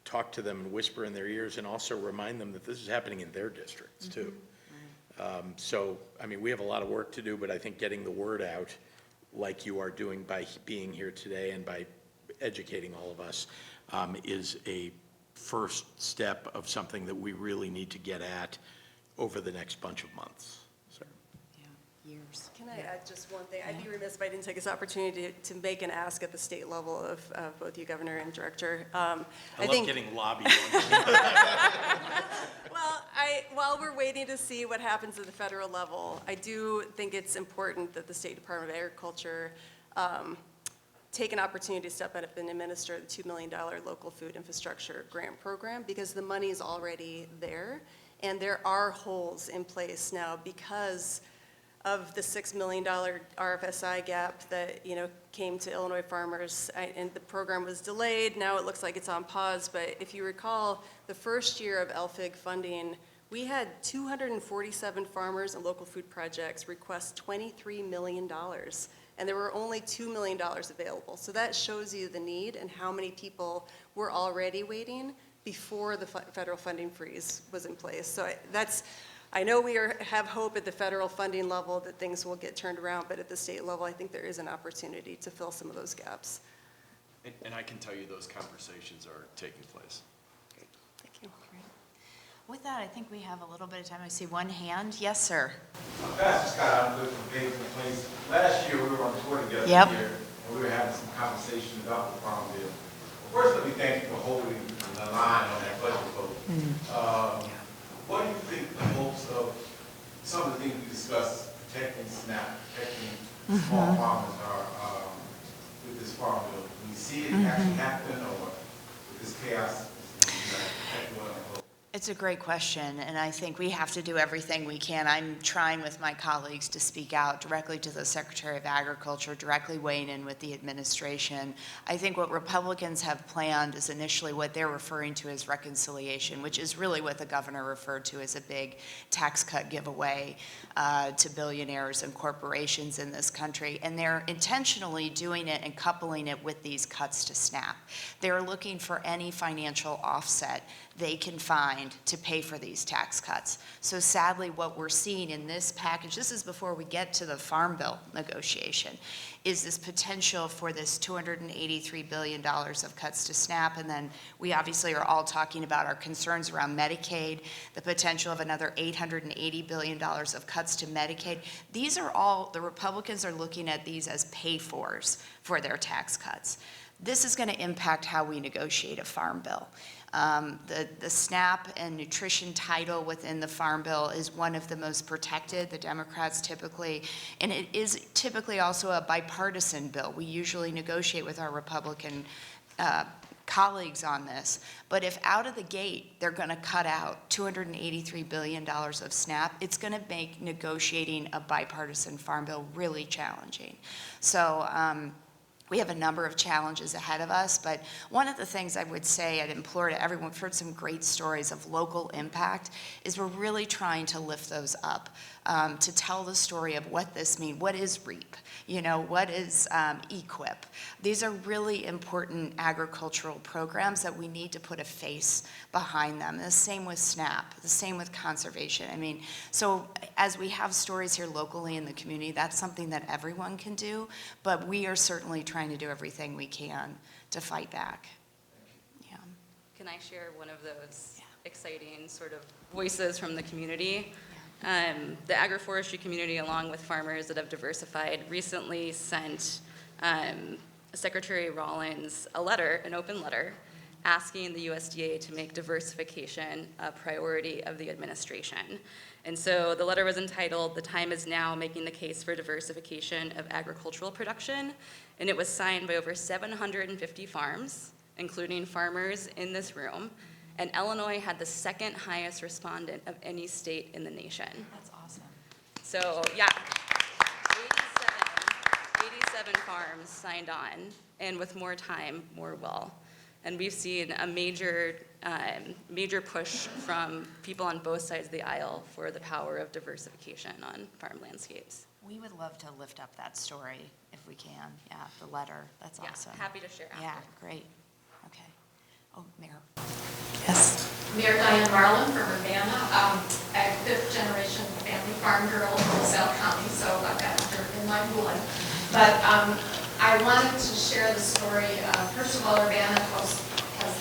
talk to them and whisper in their ears and also remind them that this is happening in their districts too. So, I mean, we have a lot of work to do, but I think getting the word out like you are doing by being here today and by educating all of us, is a first step of something that we really need to get at over the next bunch of months. So. Yeah, years. Can I add just one thing? I'd be remiss if I didn't take this opportunity to make an ask at the state level of both you, Governor and Director. I love think, getting lobbied on. well, while we're waiting to see what happens at the federal level, I do think it's important that the State Department of Agriculture take an opportunity to step up and administer the $2 million local food infrastructure grant program, because the money is already there, and there are holes in place now because of the $6 million RFSI gap that, you know, came to Illinois farmers, and the program was delayed. Now it looks like it's on pause, but if you recall, the first year of LFIG funding, we had 247 farmers and local food projects request $23 million, and there were only $2 million available. So that shows you the need and how many people were already waiting before the federal funding freeze was in place. So I know we have hope at the federal funding level that things will get turned around, but at the state level, I think there is an opportunity to fill some of those gaps. And I can tell you those conversations are taking place. Great, thank you. With that, I think we have a little bit of time. I see one hand. Yes, sir. Pastor Scott, I'm with the Basin Place. Last year, we were on tour together Yep. here, and we were having some conversation about the farm bill. First, let me thank you for holding the line on that budget vote. What do you think the hopes of some of the things we discussed, protecting SNAP, protecting small farmers are with this farm bill? Do we see it actually happen, or with this chaos, It's a great question, and I think we have to do everything we can. I'm trying with my colleagues to speak out directly to the Secretary of Agriculture, directly weighing in with the administration. I think what Republicans have planned is initially what they're referring to as reconciliation, which is really what the governor referred to as a big tax cut giveaway to billionaires and corporations in this country. And they're intentionally doing it and coupling it with these cuts to SNAP. They're looking for any financial offset they can find to pay for these tax cuts. So sadly, what we're seeing in this package, this is before we get to the Farm Bill negotiation, is this potential for this $283 billion of cuts to SNAP. And then we obviously are all talking about our concerns around Medicaid, the potential of another $880 billion of cuts to Medicaid. These are all, the Republicans are looking at these as pay-fors for their tax cuts. This is going to impact how we negotiate a farm bill. The SNAP and nutrition title within the Farm Bill is one of the most protected. The Democrats typically, and it is typically also a bipartisan bill. We usually negotiate with our Republican colleagues on this. But if out of the gate they're going to cut out $283 billion of SNAP, it's going to make negotiating a bipartisan farm bill really challenging. So We have a number of challenges ahead of us, but one of the things I would say, I'd implore to everyone, we've heard some great stories of local impact, is we're really trying to lift those up, to tell the story of what this means. What is REAP? You know, what is EQIP? These are really important agricultural programs that we need to put a face behind them. The same with SNAP, the same with conservation. I mean, so as we have stories here locally in the community, that's something that everyone can do, but we are certainly trying to do everything we can to fight back. Yeah. Can I share one of those exciting sort of voices from the community? The agroforestry community, along with farmers that have diversified, recently sent Secretary Rollins a letter, an open letter, asking the USDA to make diversification a priority of the administration. And so the letter was entitled, "The Time is Now, Making the Case for Diversification of Agricultural Production," and it was signed by over 750 farms, including farmers in this room, and Illinois had the second highest respondent of any state in the nation. That's awesome. So, yeah, 87 farms signed on, and with more time, more will. And we've seen a major push from people on both sides of the aisle for the power of diversification on farm landscapes. We would love to lift up that story if we can. Yeah, the letter. That's awesome. Yeah, happy to share after. Yeah, great. Okay. Oh, Mayor. Yes. Mayor Diane Marlin from Urbana. I'm a fifth-generation family farm girl from LaSalle County, so I've got dirt in my blood. But I wanted to share the story. First of all, Urbana has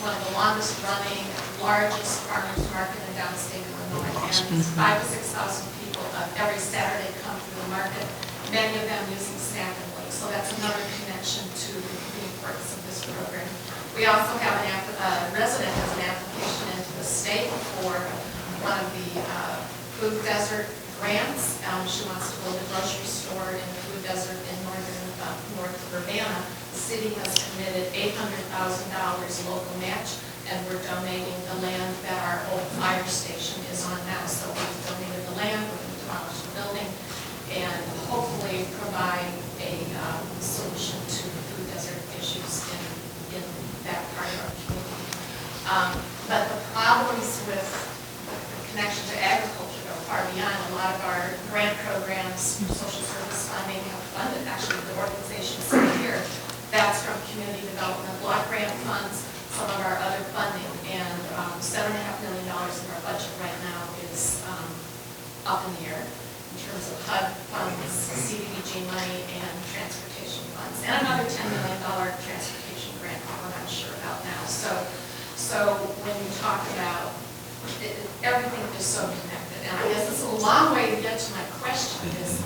one of the longest-running, largest farmers market in downstate Illinois, and 5,000 to 6,000 people every Saturday come through the market, many of them using SNAP and WIC. So that's another connection to the importance of this program. We also have a resident has an application into the state for one of the food desert grants. She wants to build a grocery store in the food desert in north of Urbana. The city has committed $800,000 local match, and we're donating the land that our old fire station is on now. So we've donated the land, we're going to demolish the building, and hopefully provide a solution to the food desert issues in that part of our community. But the problems with the connection to agriculture go far beyond. A lot of our grant programs, social service funding, have funded, actually the organizations here, that's from community development block grant funds, some of our other funding, and $7.5 million in our budget right now is up in the air in terms of HUD funds, CDBG money, and transportation funds, and another $10 million transportation grant we're not sure about now. So when you talk about everything is so connected, and I guess it's a long way to get to my question is,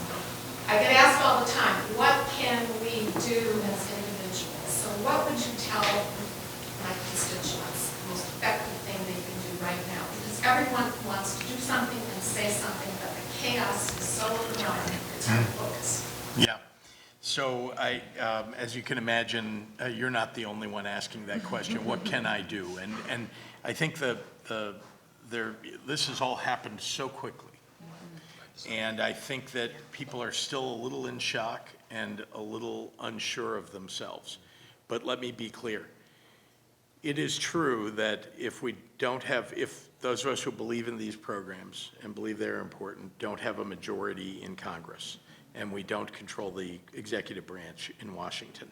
I get asked all the time, what can we do as individuals? So what would you tell my constituents the most effective thing they can do right now? Because everyone wants to do something and say something, but the chaos is so overwhelming, it's hard to focus. Yeah. So as you can imagine, you're not the only one asking that question. What can I do? And I think this has all happened so quickly. And I think that people are still a little in shock and a little unsure of themselves. But let me be clear. It is true that if those of us who believe in these programs and believe they're important don't have a majority in Congress, and we don't control the executive branch in Washington,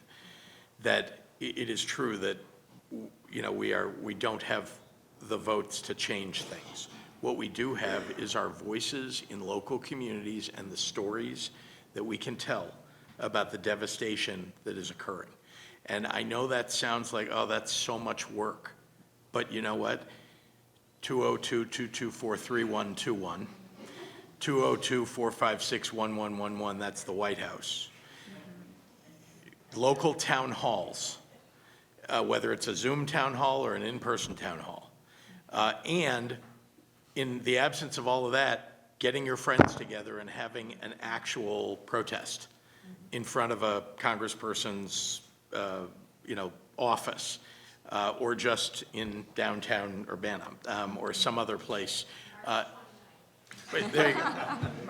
that it is true that we don't have the votes to change things. What we do have is our voices in local communities and the stories that we can tell about the devastation that is occurring. And I know that sounds like, oh, that's so much work. But you know what? 202-224-3121. 202-456-1111, that's the White House. Local town halls, whether it's a Zoom town hall or an in-person town hall. And in the absence of all of that, getting your friends together and having an actual protest in front of a congressperson's office, or just in downtown Urbana, or some other place. But there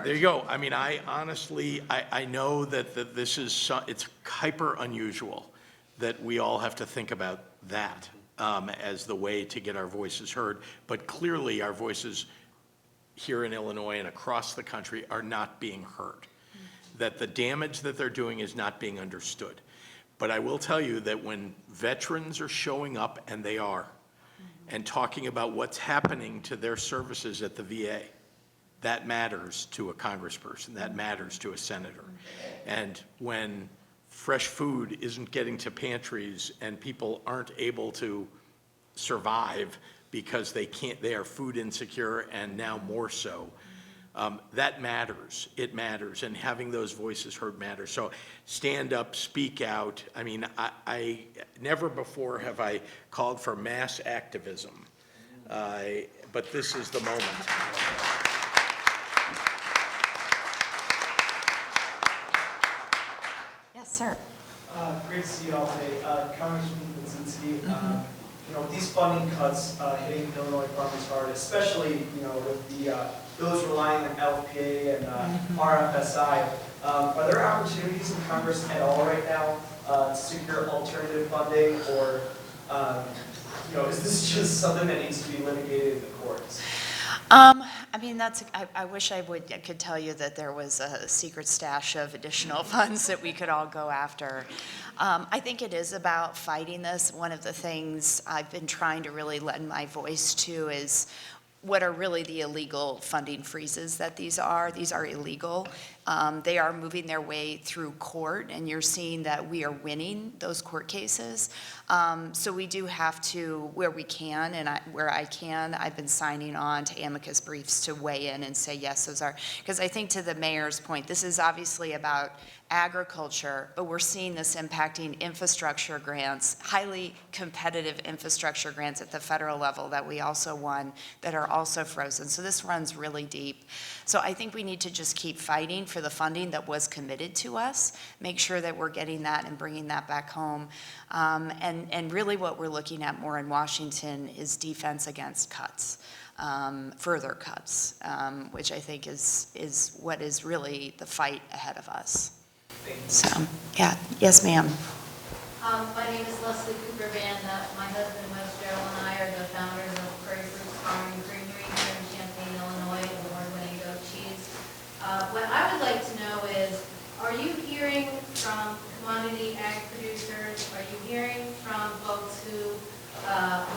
you go. I mean, I honestly, I know that this is, it's hyper unusual. that we all have to think about that as the way to get our voices heard. But clearly, our voices here in Illinois and across the country are not being heard, that the damage that they're doing is not being understood. But I will tell you that when veterans are showing up, and they are, and talking about what's happening to their services at the VA, that matters to a congressperson, that matters to a senator. And when fresh food isn't getting to pantries and people aren't able to survive because they are food insecure, and now more so, that matters. It matters, and having those voices heard matters. So stand up, speak out. I mean, I never before have I called for mass activism, but this is the moment. Yes, sir. Great to see you all today. Congressman Budzinski, these funding cuts hitting Illinois farmers hard, especially, with those relying on LPA and RFSI. Are there opportunities in Congress at all right now to secure alternative funding, or is this just something that needs to be litigated in the courts? I mean, I wish I could tell you that there was a secret stash of additional funds that we could all go after. I think it is about fighting this. One of the things I've been trying to really lend my voice to is what are really the illegal funding freezes that these are. These are illegal. They are moving their way through court, and you're seeing that we are winning those court cases. So we do have to, where we can, and where I can, I've been signing on to amicus briefs to weigh in and say, yes, those are, because I think to the mayor's point, this is obviously about agriculture, but we're seeing this impacting infrastructure grants, highly competitive infrastructure grants at the federal level that we also won that are also frozen. So this runs really deep. So I think we need to just keep fighting for the funding that was committed to us, make sure that we're getting that and bringing that back home. And really what we're looking at more in Washington is defense against cuts. Further cuts, which I think is what is really the fight ahead of us. So, yeah, yes, ma'am. My name is Leslie Cooper Van. My husband, Wes Gerald, and I are the founders of Prairie Fruits Farming Creamery here in Champaign, Illinois, award-winning goat cheese. What I would like to know is, are you hearing from commodity ag producers? Are you hearing from folks who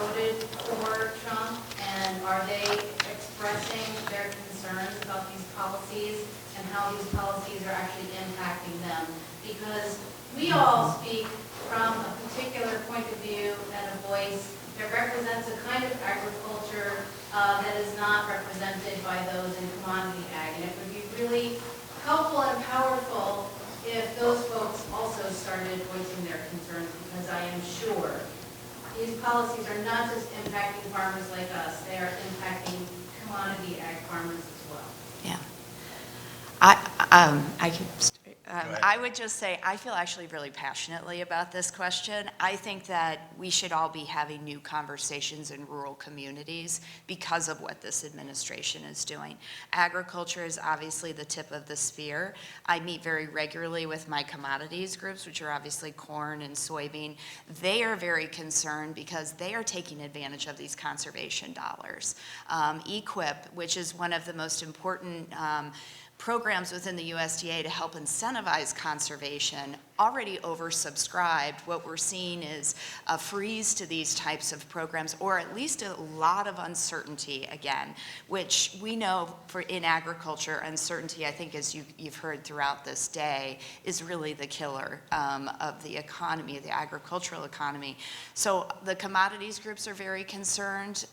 voted for Trump? And are they expressing their concerns about these policies and how these policies are actually impacting them? Because we all speak from a particular point of view and a voice that represents a kind of agriculture that is not represented by those in commodity ag. And it would be really helpful and powerful if those folks also started voicing their concerns, because I am sure these policies are not just impacting farmers like us, they are impacting commodity ag farmers as well. Yeah. I would just say, I feel actually really passionately about this question. I think that we should all be having new conversations in rural communities because of what this administration is doing. Agriculture is obviously the tip of the spear. I meet very regularly with my commodities groups, which are obviously corn and soybean. They are very concerned because they are taking advantage of these conservation dollars. EQIP, which is one of the most important programs within the USDA to help incentivize conservation, already oversubscribed. What we're seeing is a freeze to these types of programs, or at least a lot of uncertainty again, which we know in agriculture, uncertainty, I think as you've heard throughout this day, is really the killer of the economy, the agricultural economy. So the commodities groups are very concerned.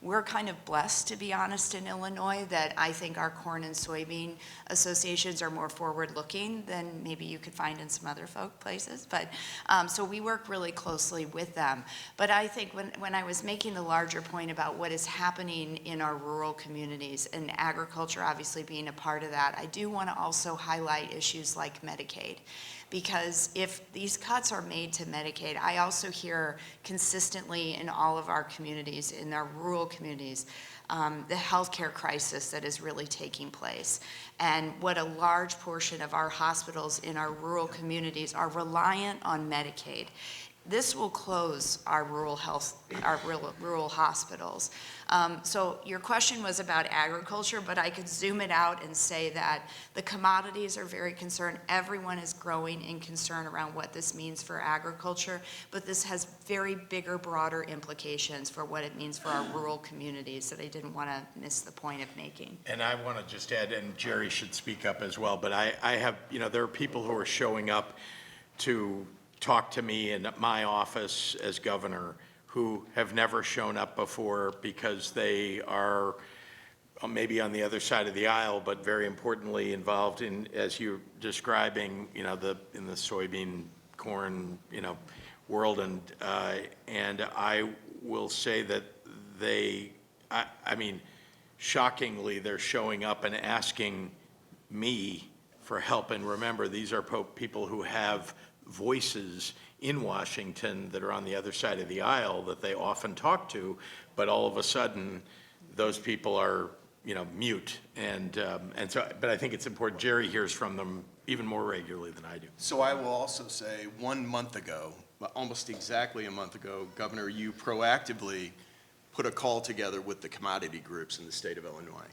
We're kind of blessed, to be honest, in Illinois, that I think our corn and soybean associations are more forward-looking than maybe you could find in some other places. But so we work really closely with them. But I think when I was making the larger point about what is happening in our rural communities, and agriculture obviously being a part of that, I do want to also highlight issues like Medicaid. because if these cuts are made to Medicaid, I also hear consistently in all of our communities, in our rural communities, the healthcare crisis that is really taking place, and what a large portion of our hospitals in our rural communities are reliant on Medicaid. This will close our rural hospitals. So your question was about agriculture, but I could zoom it out and say that the commodities are very concerned. Everyone is growing in concern around what this means for agriculture, but this has very bigger, broader implications for what it means for our rural communities that I didn't want to miss the point of making. And I want to just add, and Jerry should speak up as well, but I have, there are people who are showing up to talk to me in my office as governor who have never shown up before because they are maybe on the other side of the aisle, but very importantly involved in, as you're describing, in the soybean, corn, world. And I will say that I mean, shockingly, they're showing up and asking me for help. And remember, these are people who have voices in Washington that are on the other side of the aisle that they often talk to, but all of a sudden those people are mute, and so, but I think it's important. Jerry hears from them even more regularly than I do. So I will also say 1 month ago, almost exactly a month ago, Governor, you proactively put a call together with the commodity groups in the state of Illinois.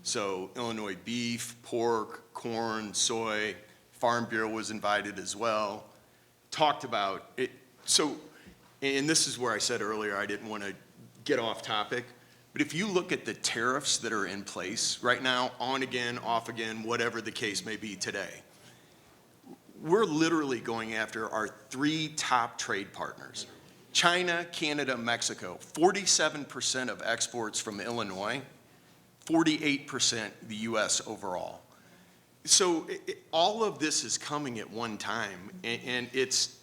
So Illinois beef, pork, corn, soy, Farm Bureau was invited as well. Talked about it. So, and this is where I said earlier I didn't want to get off topic, but if you look at the tariffs that are in place right now, on again, off again, whatever the case may be today, we're literally going after our 3 top trade partners. China, Canada, Mexico, 47% of exports from Illinois, 48% the US overall. So all of this is coming at one time, and it's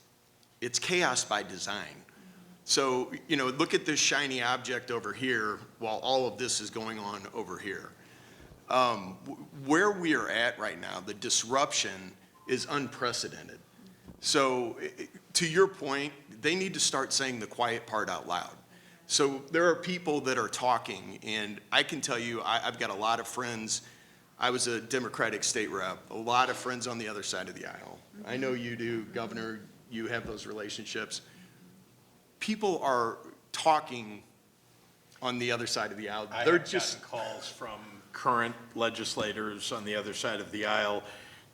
chaos by design. So, look at this shiny object over here while all of this is going on over here. Where we are at right now, the disruption is unprecedented. So to your point, they need to start saying the quiet part out loud. So there are people that are talking, and I can tell you, I've got a lot of friends. I was a Democratic state rep, a lot of friends on the other side of the aisle. I know you do, Governor, you have those relationships. People are talking on the other side of the aisle. They're just calls from current legislators on the other side of the aisle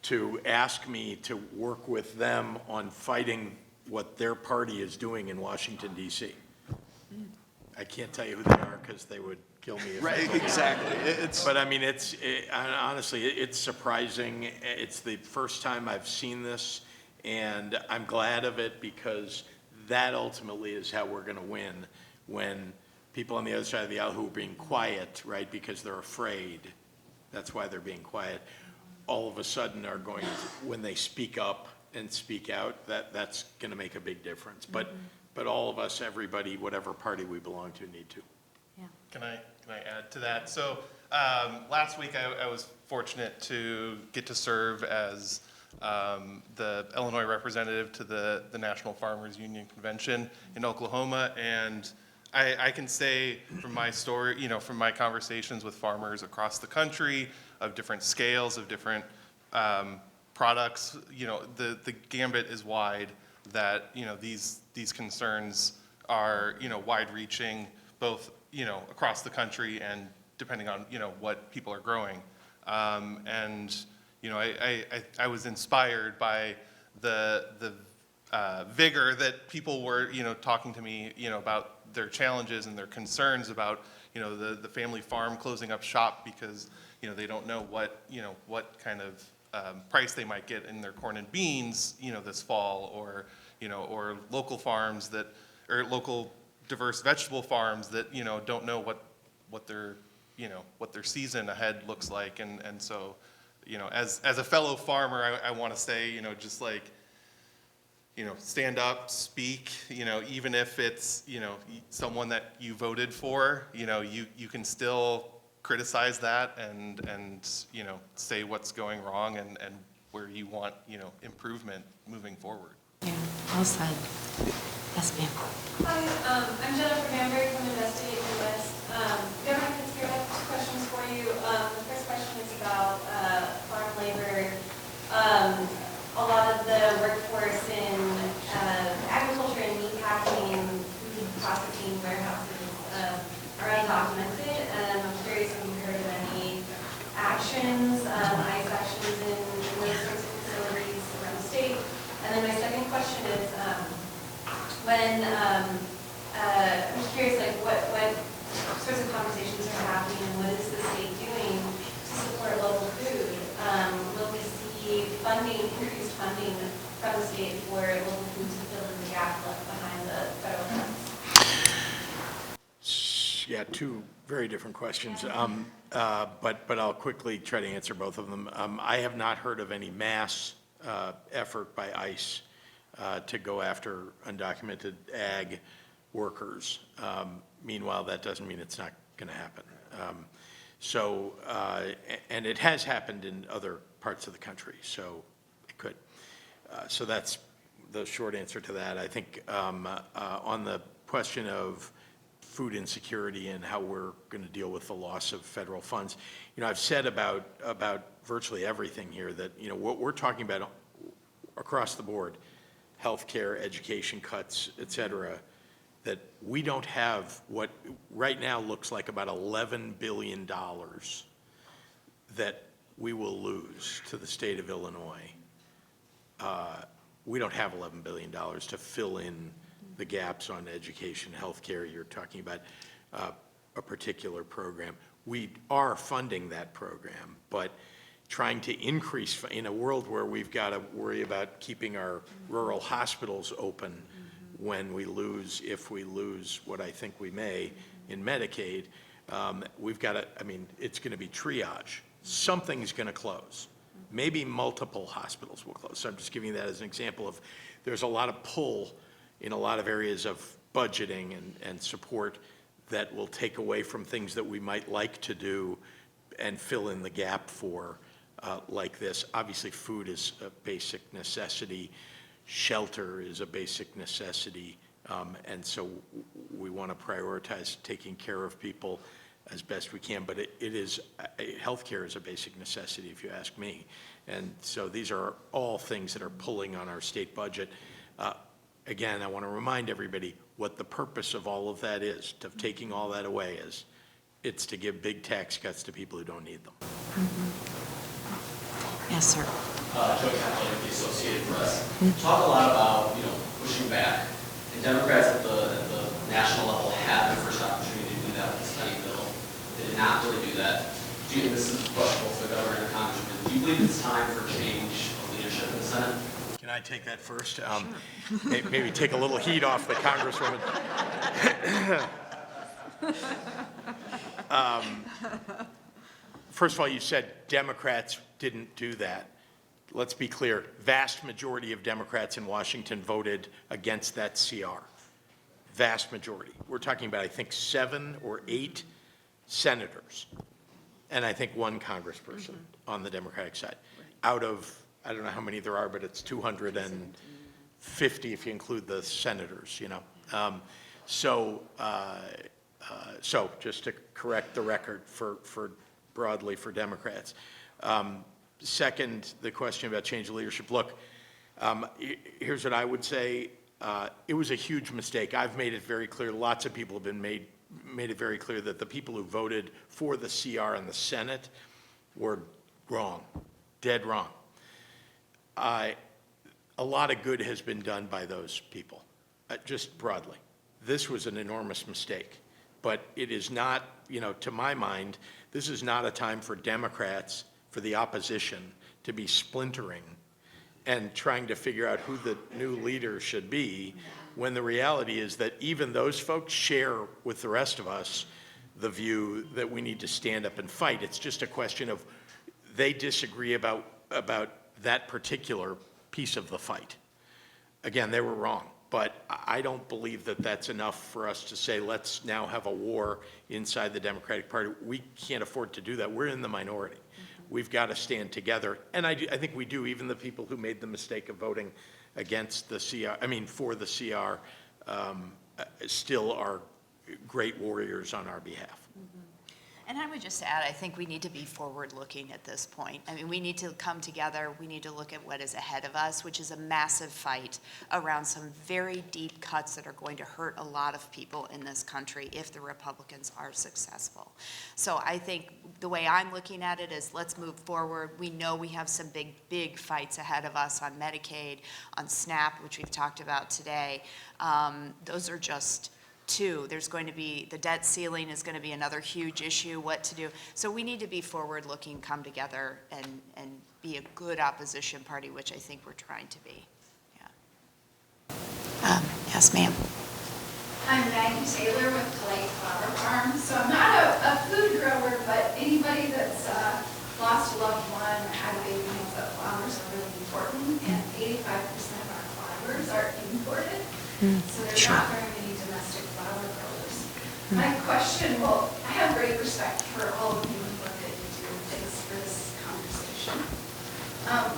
to ask me to work with them on fighting what their party is doing in Washington, D.C. I can't tell you who they are because they would kill me. If Right, exactly. But I mean, honestly, it's surprising. It's the first time I've seen this, and I'm glad of it because that ultimately is how we're going to win, when people on the other side of the aisle who are being quiet, right, because they're afraid, that's why they're being quiet, all of a sudden are going to, when they speak up and speak out, that's going to make a big difference. But all of us, everybody, whatever party we belong to, need to. Yeah. Can I add to that? So last week I was fortunate to get to serve as the Illinois representative to the National Farmers Union Convention in Oklahoma, and I can say from my story, from my conversations with farmers across the country of different scales, of different products, the gambit is wide, that these concerns are wide-reaching, both across the country and depending on what people are growing. And I was inspired by the vigor that people were talking to me about their challenges and their concerns about the family farm closing up shop because they don't know what kind of price they might get in their corn and beans this fall, or local farms or local diverse vegetable farms that don't know what their season ahead looks like. And so as a fellow farmer, I want to say just like stand up, speak, even if it's someone that you voted for, you can still criticize that and say what's going wrong and where you want, improvement moving forward. Yeah, well said. Yes, ma'am. Hi, I'm Jennifer Bamberg from Investigate Midwest. Governor Pritzker, I have two questions for you. The first question is about farm labor. A lot of the workforce in agriculture and meat packing, food processing warehouses are undocumented, and I'm curious if you've heard of any actions, ICE actions in those sorts of facilities around the state. And then my second question is, I'm curious, like, what sorts of conversations are happening, and what is the state doing to support local food? Will we see increased funding from the state for local food to fill in the gap left behind the federal funds? Yeah, two very different questions, but I'll quickly try to answer both of them. I have not heard of any mass effort by ICE to go after undocumented ag workers. Meanwhile, that doesn't mean it's not going to happen. And it has happened in other parts of the country, so it could. So that's the short answer to that. I think on the question of food insecurity and how we're going to deal with the loss of federal funds, I've said about virtually everything here that, what we're talking about across the board, healthcare, education cuts, et cetera, that we don't have what right now looks like about $11 billion that we will lose to the state of Illinois. We don't have $11 billion to fill in the gaps on education, healthcare. You're talking about a particular program. We are funding that program, but trying to increase in a world where we've got to worry about keeping our rural hospitals open when we lose, if we lose what I think we may in Medicaid, we've got to, it's going to be triage. Something's going to close. Maybe multiple hospitals will close. So I'm just giving you that as an example of there's a lot of pull in a lot of areas of budgeting and support that will take away from things that we might like to do and fill in the gap for like this. Obviously, food is a basic necessity. Shelter is a basic necessity. And so we want to prioritize taking care of people as best we can. But healthcare is a basic necessity, if you ask me. And so these are all things that are pulling on our state budget. Again, I want to remind everybody what the purpose of all of that is, of taking all that away is. It's to give big tax cuts to people who don't need them. Yes, sir. Joe Campbell with the Associated Press. Talk a lot about, pushing back. And Democrats at the national level had their first opportunity to do that with the spending bill. They did not really do that. And this is a question both for the governor and the congressman. Do you believe it's time for change of leadership in the Senate? Can I take that first? Sure. Maybe take a little heat off the Congresswoman. First of all, you said Democrats didn't do that. Let's be clear. Vast majority of Democrats in Washington voted against that CR. Vast majority. We're talking about, I think, 7 or 8 senators, and I think 1 congressperson on the Democratic side. Out of, I don't know how many there are, but it's 250 if you include the senators, So just to correct the record for broadly for Democrats. Second, the question about change of leadership. Look, here's what I would say. It was a huge mistake. I've made it very clear. Lots of people have made it very clear that the people who voted for the CR in the Senate were wrong, dead wrong. A lot of good has been done by those people, just broadly. This was an enormous mistake, but it is not, to my mind, this is not a time for Democrats, for the opposition, to be splintering and trying to figure out who the new leader should be, when the reality is that even those folks share with the rest of us the view that we need to stand up and fight. It's just a question of they disagree about that particular piece of the fight. Again, they were wrong, but I don't believe that that's enough for us to say, let's now have a war inside the Democratic Party. We can't afford to do that. We're in the minority. we've got to stand together. And I think we do. Even the people who made the mistake of voting against the CR, for the CR, still are great warriors on our behalf. And I would just add, I think we need to be forward-looking at this point. I mean, we need to come together, we need to look at what is ahead of us, which is a massive fight around some very deep cuts that are going to hurt a lot of people in this country if the Republicans are successful. So I think the way I'm looking at it is let's move forward. We know we have some big fights ahead of us on Medicaid, on SNAP, which we've talked about today. Those are just two. There's going to be, the debt ceiling is going to be another huge issue, what to do. So we need to be forward-looking, come together, and be a good opposition party, which I think we're trying to be. Yeah. Yes, ma'am. I'm Maggie Taylor with Clay Flower Farm. So I'm not a food grower, but anybody that's lost a loved one or had a baby knows that flowers are really important, and 85% of our flowers are imported. So there's not very many domestic flower growers. My question, well, I have great respect for all of you and what that you do. Thanks for this conversation.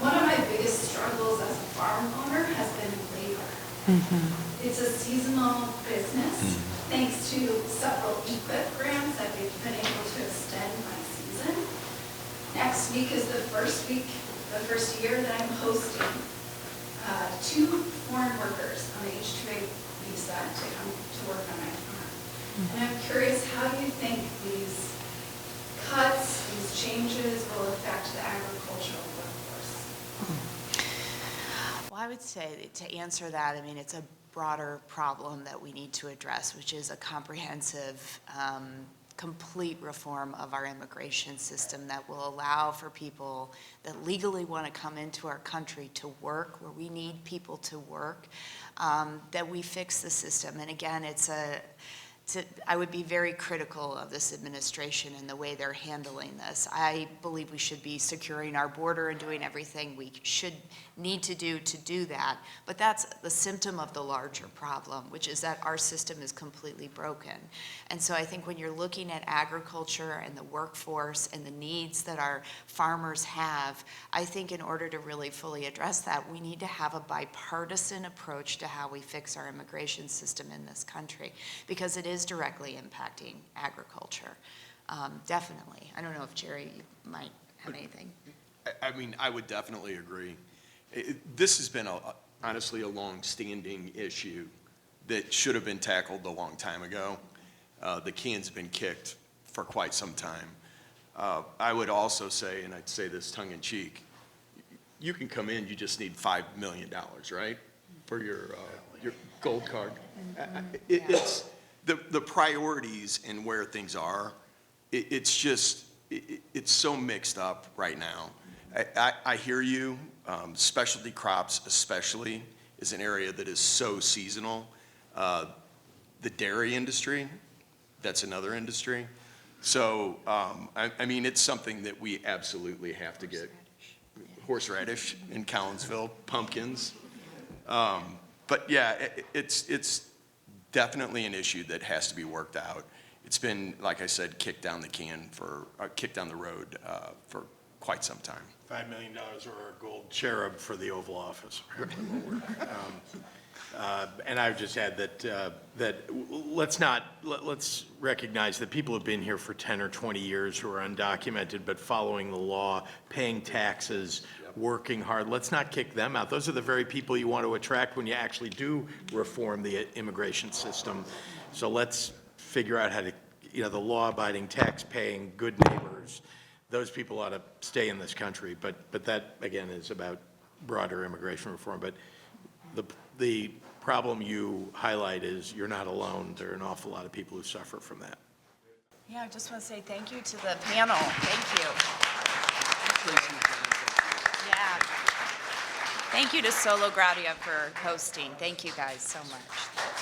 One of my biggest struggles as a farm owner has been labor. It's a seasonal business. Thanks to several EQIP grants, I've been able to extend my season. Next week is the first year that I'm hosting 2 foreign workers on the H-2A visa to come to work on my farm. And I'm curious, how do you think these cuts, these changes will affect the agricultural workforce? Well, I would say to answer that, I mean, it's a broader problem that we need to address, which is a comprehensive, complete reform of our immigration system that will allow for people that legally want to come into our country to work, where we need people to work, that we fix the system. And again, I would be very critical of this administration and the way they're handling this. I believe we should be securing our border and doing everything we should need to do that. But that's the symptom of the larger problem, which is that our system is completely broken. And so I think when you're looking at agriculture and the workforce and the needs that our farmers have, I think in order to really fully address that, we need to have a bipartisan approach to how we fix our immigration system in this country, because it is directly impacting agriculture. Definitely. I don't know if Jerry, you might have anything. I would definitely agree. This has been, honestly, a long-standing issue that should have been tackled a long time ago. The can's been kicked for quite some time. I would also say, and I'd say this tongue-in-cheek, you can come in, you just need $5 million, right, for your gold card. It's the priorities and where things are. It's just, it's so mixed up right now. I hear you. Specialty crops especially is an area that is so seasonal. The dairy industry, that's another industry. So, I mean, it's something that we absolutely have to get. Horseradish in Collinsville, pumpkins. But yeah, it's definitely an issue that has to be worked out. It's been, like I said, kicked down the road for quite some time. $5 million or our gold cherub for the Oval Office. And I would just add that let's recognize that people have been here for 10 or 20 years who are undocumented, but following the law, paying taxes, working hard. Let's not kick them out. Those are the very people you want to attract when you actually do reform the immigration system. So let's figure out how to, the law-abiding, tax-paying, good neighbors. Those people ought to stay in this country. But that, again, is about broader immigration reform. But the problem you highlight is you're not alone. There are an awful lot of people who suffer from that. Yeah, I just want to say thank you to the panel. Thank you. Yeah. Thank you to Solo Gradia for hosting. Thank you guys so much.